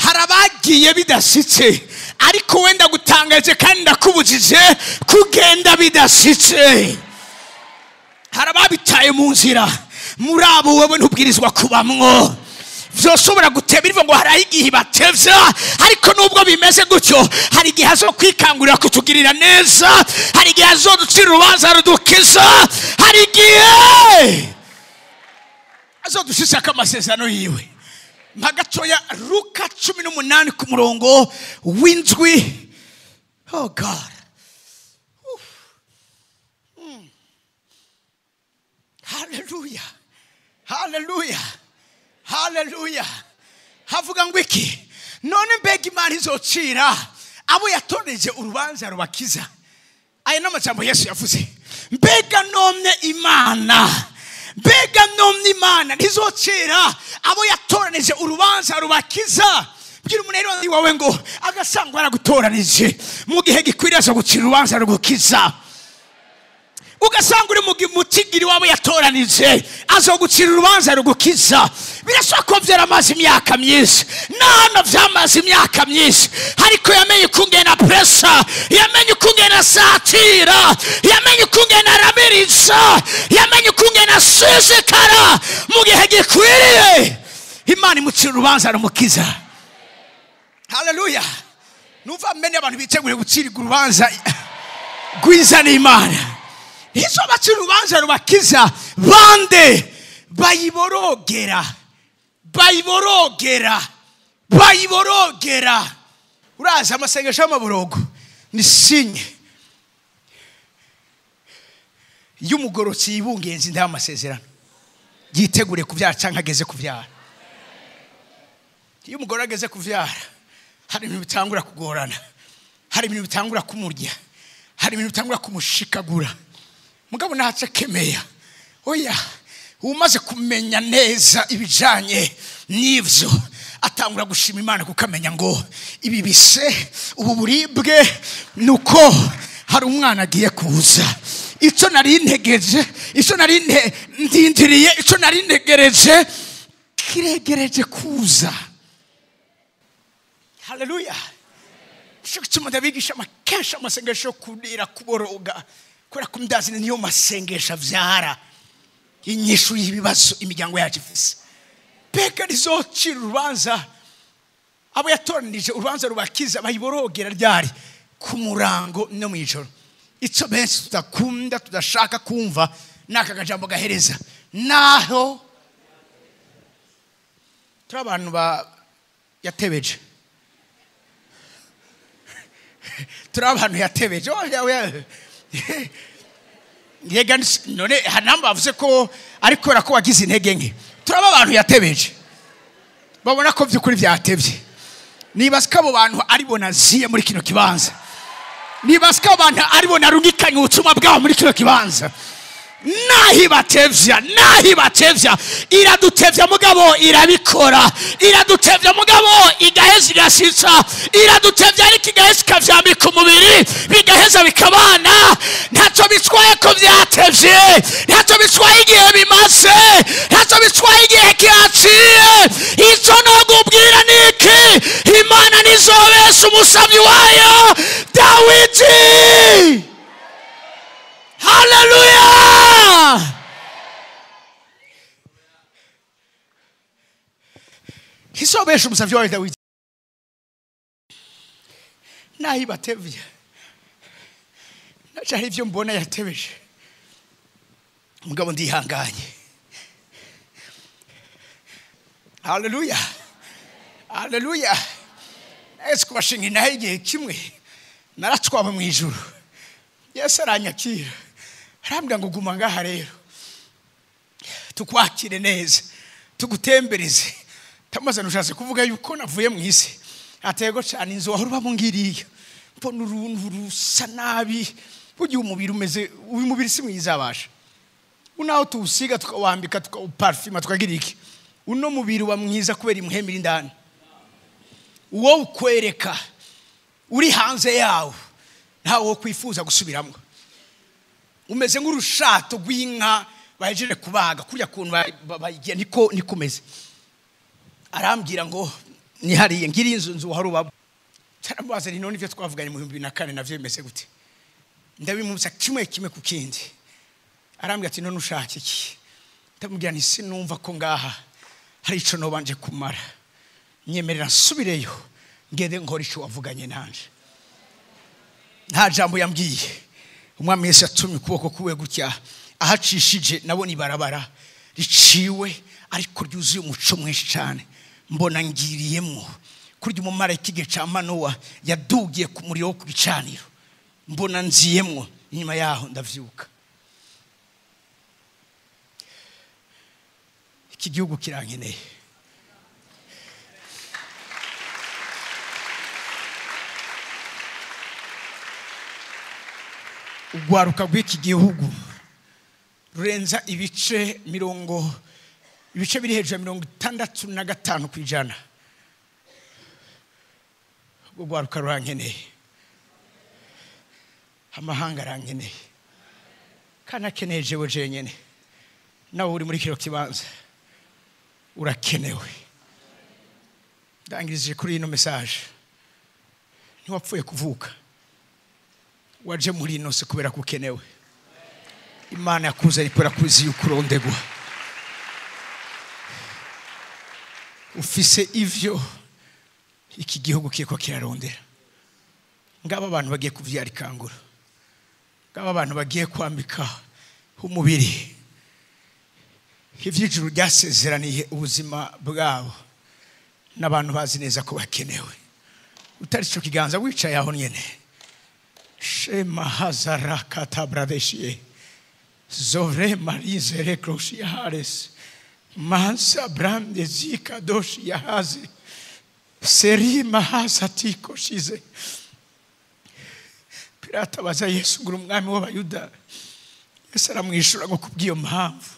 A: Hari abagiye bidashitse, ariko wenda gutangaje kandi ndakubujije kugenda bidashitse. Hari ababitaye mu nzira, muri abo wowe ntubwirizwa kubamwo. Vyoshobora guteba ivo ngo hari igihe batevya, ariko nubwo bimeze gutyo, hari igihe azo kwikangurira kutugirira neza, hari igihe azo ducira urubanza rudukiza, hari igihe azo dushitsa amasezerano yiwe. Magatoya Luka 18 ku murongo w'indwi. Oh God. Hallelujah. Hallelujah. Hallelujah. Havuga ngo iki? None mbega Imana izocira abo yatoneje urubanza rubakiza. Aya n'amajambo Yesu yavuze. Mbega none Imana ntizocira abo yatoranije urubanza rubakiza. Bwira umuntu wawe ngo agasangwa aragutoranije mu gihe gikwiriye zo gucira urubanza rugukiza. Ugasanga uri mutigiri wabo yatoranije azogucira urubanza rugukiza. Birashoboka byaramaze imyaka myinshi, nano vyamaze imyaka myinshi, ariko yamenye kungena pressure, yamenye kungena satira, yamenye kungena ramirisa, yamenye kungena shishikara mu gihe gikwiriye. Imana imucira urubanza rumukiza. Haleluya. Nuva mene abantu bitegure gucira urubanza gwiza n'Imana. Hizo bacira urubanza rubakiza bande bayiborogera. Uraza amasengesho y'amaborogo ni sinye y'umugorotsi yibungenzi nda amasezerano yitegure kuvyara canka ageze kuvyara. Iyo umugore ageze kuvyara, hari ibintu bitangura kugorana, hari ibintu bitangura kumurya, hari ibintu bitangura kumushikagura. Mugabo naca kemeya. Oya, umaze kumenya neza ibijanye n'ivyo, atangura gushima Imana kukamenya ngo ibi bise ubu buribwe nuko hari umwana agiye kuza. Ico nari ntegereje, ico nari ndindiriye, ico nari ntegereje kiregereje kuza. Haleluya. Shukituma ndabigisha makesha amasengesho kudira kuboroga. Kora kumdazine niyo masengesha vyara inyishu y'ibibazo imiryango yacu ifise. Peka rizocira urubanza abo yatoranije urubanza rubakiza bayiborogera ryari ku murango no mwijoro. Ico benshi tutakunda tudashaka kumva naka gajambo gahereza naho turabantu ba yatebeje. Turabantu yatebeje. Yega none hanamba bavuze ko ariko rako wagize intege nke. Turaba abantu yatebeje, babona ko byukuri byatebye. Nibasika abo bantu aribo naziye muri kino kibanza, nibasika abantu aribo narungikanye ubutumwa bwabo muri kino kibanza. Nahibatevya iradutevya mugabo irabikora, iradutevya mugabo igaheza igashitsa, iradutevya ariko igaheza ikavyambika umubiri bigaheza bikabana. Ntacyo bitwaye ko byatevye, ntacyo bitwaye igihe bimaze, ntacyo bitwaye igihe kihaciye. Ico no kubwira niki, Imana nizobesha umusavyi wayo Dawidi. Hallelujah. Hisobesha umusavyi wayo Dawidi. Nahibatevya. Nacha ivyo mbona yatebeje. Mugabo ndihanganye. Hallelujah. Hallelujah. Ese kubashinga nahe igihe kimwe naratwaba mu ijuru. Yesu aranyakira. Arambwira ngo guma ngaha rero. Tukwakire neza. Tugutembereze. Tamaze nushatse kuvuga yuko navuye mu isi. Atego cyane inzo aho ruba mungiriye. Mbona uruntu rusa nabi. Bugiye umubiri umeze, umubiri si mwiza abasha. Unaho tuwusiga tukawambika tukawuparfima tukagira iki. uno mubiri uba mwiza kubera imuhemira indani. Uwo ukwereka uri hanze yawo ntawo kwifuza gusubiramo. Umeze nk'urushato rw'inka bahejeje kubaga kurya kuntu bagiye niko nikomeze. Arambwira ngo nihariye ngira inzu hari ubabo. Cyaramubaza none ivyo twavuganye mu 2004 navyo bimeze gute? Ndabimubuza kimwe ku kindi. Arambwira ati none ushaka iki? Ndamubwira nti sinumva ko ngaha hari ico nobanje kumara. Nyemerera nsubireyo ngende nkora ico wavuganye nanje. Nta jambo yambwiye. Umwami Yesu yatumye ukuboko kuwe gutya ahacishije nabona ibarabara riciwe ariko ryuzuye umuco mwinshi cyane. Mbona ngiriyemo kurya umumarayika igihe ca Manowa yadugiye ku muriro wo ku gicaniro. Mbona nziyemo inyuma yaho ndavyuka. Iki gihugu kirankeneye. Ugwaruka rw'iki gihugu rurenza ibice biri hejuru ya 65%. Ugwaruka rurankeneye. Amahanga arankeneye. Kana keneye jewe jenyene. Nawe uri muri kiro kibanza urakenewe. Ndangirije kuri ino message. Ntiwapfuye kuvuka. Waje muri ino se kubera kukenewe. Imana yakuzanye kubera kuzi yukurondegwa. Ufise ivyo iki gihugu kiko kirarondera. Ngaba abantu bagiye kuvyara ikangura. Ngaba abantu bagiye kwambika umubiri. Ivy'ijuru ryasezeraniye ubuzima bwabo. N'abantu bazi neza ko bakenewe. Utari cyo kiganza wicaye aho nyene. Shema hazara katabradeshie. Zore marize rekroshi hares. Mansa brande zika doshi yahazi. Seri mahasatiko shize. Pirata baza Yesu nguru umwami w'abayuda. Yesu aramwishura ngo kubwiyo mpamvu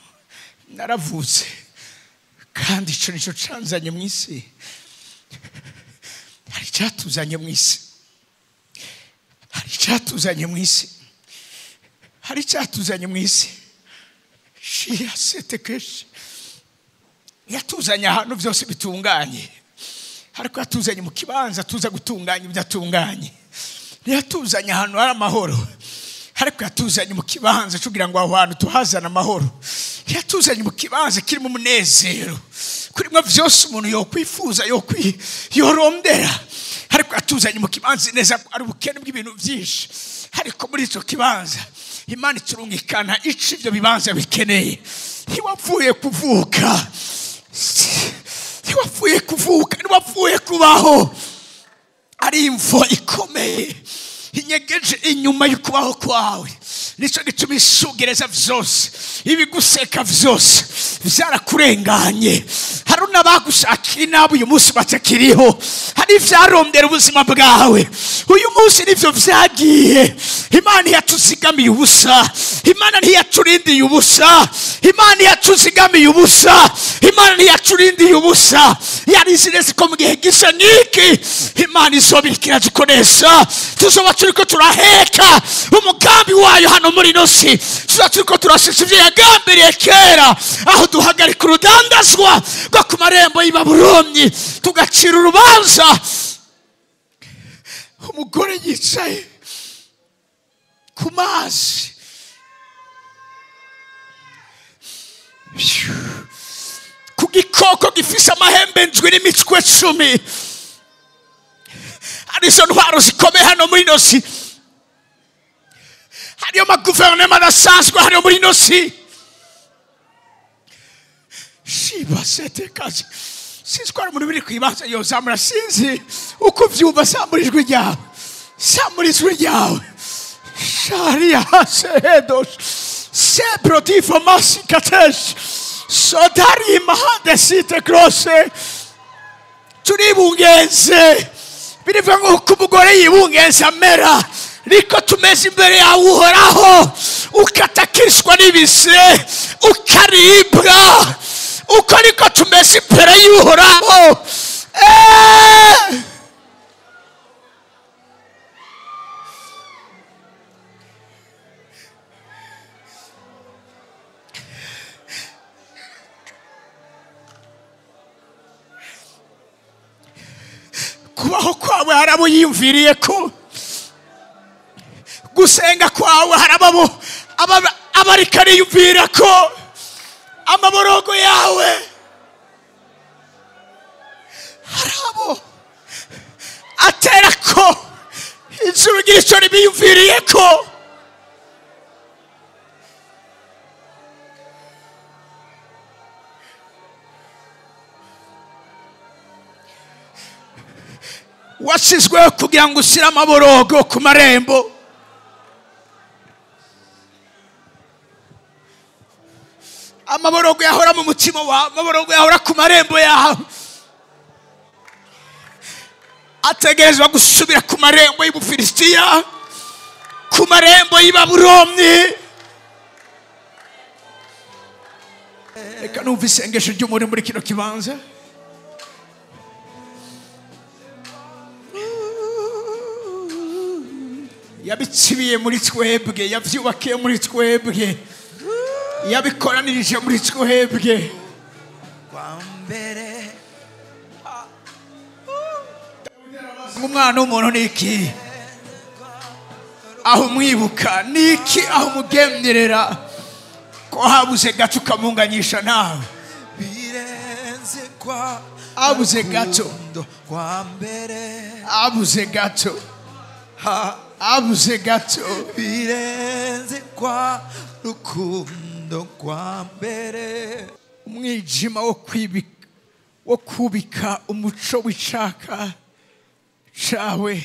A: naravutse kandi ico nico canzanye mu isi. Hari cyatuzanye mu isi. Hari cyatuzanye mu isi. Hari cyatuzanye mu isi. Shia setekesh. Yatuzanye ahantu byose bitunganye. Hariko yatuzanye mu kibanza tuza gutunganya ibyatunganye. Yatuzanye ahantu hari amahoro. Hariko yatuzanye mu kibanza kugira ngo aho hantu tuhazana amahoro. Yatuzanye mu kibanza kirimo umunezero. Kurimo byose umuntu yo kwifuza yorondera. Hariko yatuzanye mu kibanza neza ari ubukene bw'ibintu byinshi. Hariko muri ico kibanza Imana iturungikana ici ibyo bibanza bikeneye. Ntiwapfuye kuvuka. Ntiwapfuye kuvuka, ntiwapfuye kubaho. Ari imvo ikomeye inyegeje inyuma y'ukubaho kwawe. Nico gituma isugereza vyose ibiguseka vyose vyarakurenganye. Hari n'abagushakira inabo uyu munsi batakiriho. Hari vyarondera ubuzima bwawe uyu munsi nivyo vyagiye. Imana yatuzigamiye ubusa. Imana ntiyaturindiye ubusa. Imana yatuzigamiye ubusa. Imana ntiyaturindiye ubusa. Yarizi neza ko mu gihe gisa niki Imana izobirikira zikonesha. Tuzoba turiko turaheka umugambi wayo hano muri nosi. Tuzoba turiko turashitsa ivyo yagambiriye kera. Aho duhagarika urudandazwa rwo ku marembo y'i Babuloni tugacira urubanza. Umugore yicaye ku mazi. Ku gikoko gifise amahembe ndwi n'imitwe 10. Harizo ntwaro zikomeye hano muri nosi. Hariyo maguverinoma adasanzwe hano muri nosi. Shiba sete kazi. Sinzi ko ari umuntu biri kwibanza yozamura sinzi uko vyumva samurijwe ryawe. Samurijwe ryawe. Sharia hasedos. Sebrotifo masikatesh. Sodari mahadesite grosse. Turibungenze. Birivuga ngo kumugore yibungenze amera. Niko tumeze imbere yawe uhoraho. Ukatakishwa n'ibise. Ukaribwa. uko niko tumeze imbere y'Uhoraho. Kubaho kwawe harabo yiyumviriye ko, gusenga kwawe harabo abarika yiyumvira ko, amaborogo yawe harabo atera ko ijuru ry'icyo ribiyumviriye ko. Wasizweho kugira ngo ushyire amaborogo ku marembo. Amaborogo yahora mu mutima wawe, amaborogo yahora ku marembo yawe, ategerezwa gusubira ku marembo y'Ubufilisitiya, ku marembo y'Ibabuloni. Reka numva isengesho ry'umuntu muri kino kibanza. Yabitsibiye muri twebwe, yabyubakiye muri twebwe, yabikoranirije muri twebwe. Umwana w'umuntu ni iki? Aho umwibuka ni iki? Aho umugenderera ko habuze gato ukamunganyisha nawe. Abuze gato, abuze gato, abuze gato.
C: Birenze kwa rukundo kwa mbere.
A: Umwijima wo kubika umuco w'icaka cawe,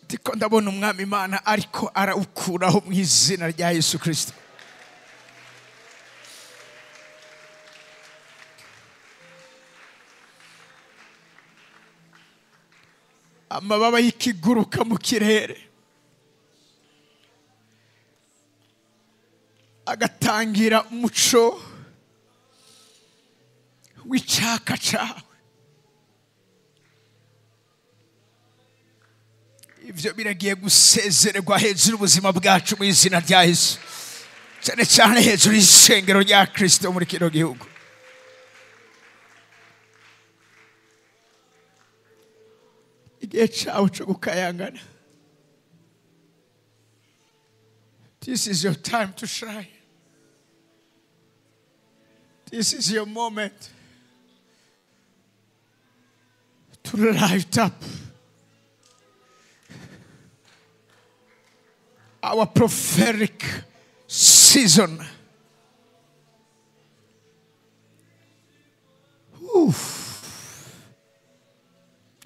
A: ndiko ndabona umwami Imana ariko arawukuraho mu izina rya Yesu Kristo. Amababa y'ikiguruka mu kirere agatangira umuco w'icaka cawe. Ibyo biragiye gusezererwa hejuru ubuzima bwacu mu izina rya Yesu, cyane cyane hejuru y'ishengero rya Kristo muri kino gihugu. Igihe cyawe cyo gukayangana. This is your time to shine. This is your moment to light up. Our prophetic season.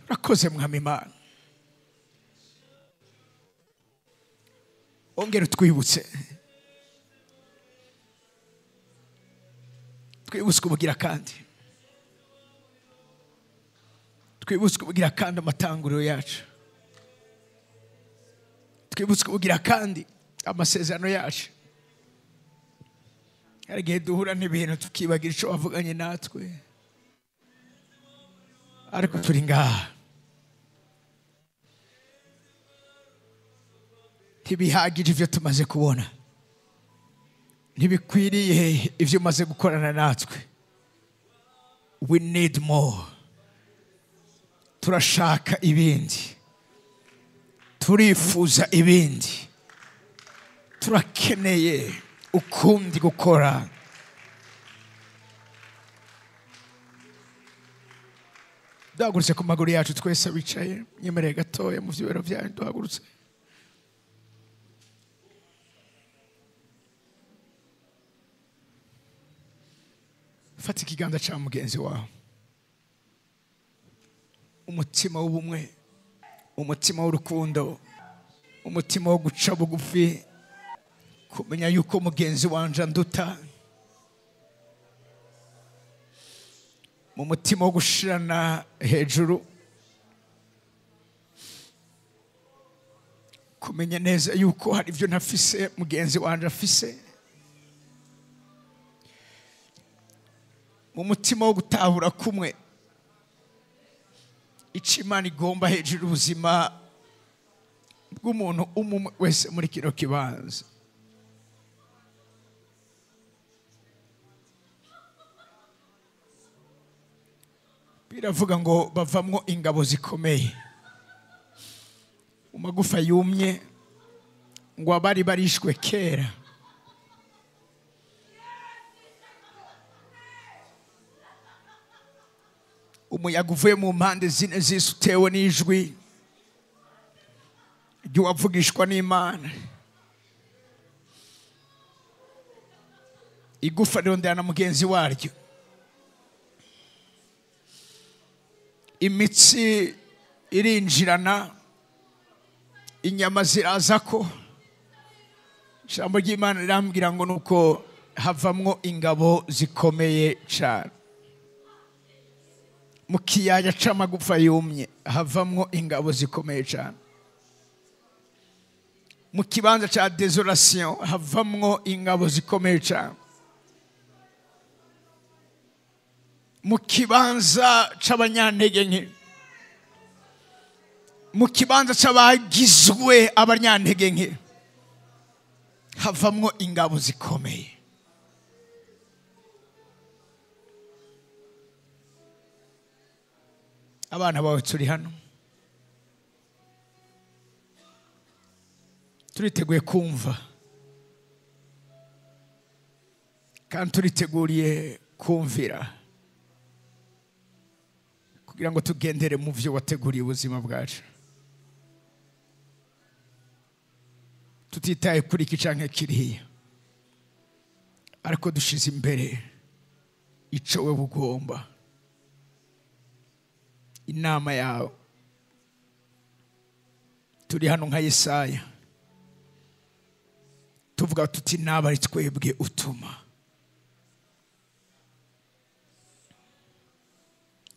A: Urakoze mwami Imana. Ongera utwibutse. Twibutse kubugira kandi. Twibutse kubugira kandi amatanguriro yacu. Twibutse kubugira kandi amasezerano yacu. Hari igihe duhura n'ibintu tukibagira icyo wavuganye natwe, ariko turi ngaha. Ntibihagije ibyo tumaze kubona, ntibikwiriye ibyo umaze gukorana natwe. We need more. Turashaka ibindi, turifuza ibindi, turakeneye ukundi gukora. Duhagurutse ku maguru yacu twese bicaye, nyemereye gatoya mu byibero byanyu duhagurutse. Fata ikiganza cya mugenzi wawe. Umutima w'ubumwe, umutima w'urukundo, umutima wo guca bugufi, kumenya yuko mugenzi wanje anduta, mu mutima wo gushirana hejuru, kumenya neza yuko hari ibyo ntafise mugenzi wanje afise, mu mutima wo gutahura kumwe icyo Imana igomba hejuru ubuzima bw'umuntu umwe wese muri kino kibanza. Biravuga ngo bavamwo ingabo zikomeye mu magufa yumye, ngo abari barishwe kera umuyaga uvuye mu mpande zine z'isi utewe n'ijwi ry'uwavugishwa n'Imana, igufa rirondera na mugenzi waryo, imitsi irinjirana, inyama ziraza ko. Ijambo ry'Imana rirambwira ngo nuko havamwo ingabo zikomeye cyane. Mu kiyaya c'amagufa yumye havamwo ingabo zikomeye cyane. Mu kibanza ca desolation havamwo ingabo zikomeye cyane. Mu kibanza c'abanyantege nke, mu kibanza c'abagizwe abanyantege nke havamwo ingabo zikomeye. Abana bawe turi hano, turiteguye kumva kandi turiteguriye kumvira kugira ngo tugendere mu byo wateguriye ubuzima bwacu, tutitaye kuri iki canke kiriya, ariko dushize imbere ico we bugomba, inama yawe. Turi hano nka Yesaya tuvuga tuti naba ari twebwe utuma,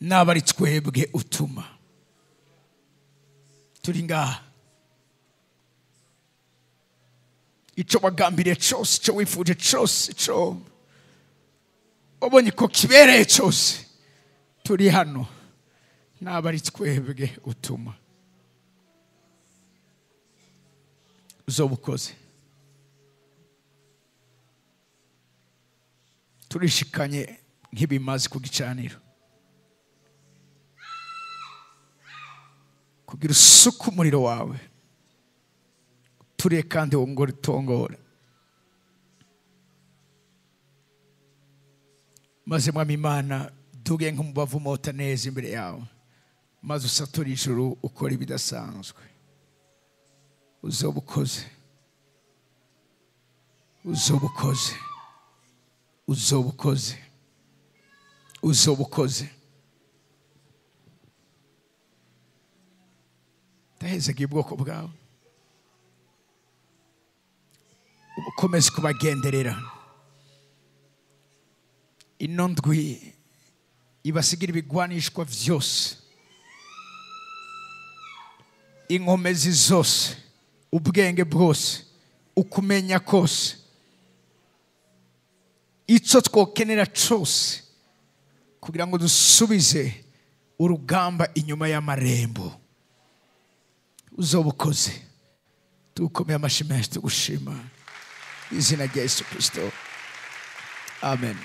A: naba ari twebwe utuma. Turi ngaha, ico bagambiriye cose, ico wifuje cose, ico wabonye ko kibereye cose, turi hano naba ari twebwe utuma. Uzoba ukoze. Turishikanye nk'ibimazi ku gicaniro kugira usuku umuriro wawe, turiye kandi wongore utongore, maze Mwami Imana duge nk'umubavu umota neza imbere yawe, maze usatura ijuru ukora ibidasanzwe. Uzoba ukoze, uzoba ukoze, uzoba ukoze, uzoba ukoze. Ndahezagiye ubwoko bwawe, ukomeze kubagenderera. Ino ndwi ibasigira ibigwanishwa vyose, inkomezi zose, ubwenge bwose, ukumenya kose, ico twokenera cose kugira ngo dusubize urugamba inyuma y'amarembo. Uzoba ukoze. Tukomeye amashyi menshi tugushima izina rya Yesu Kristo. Amen.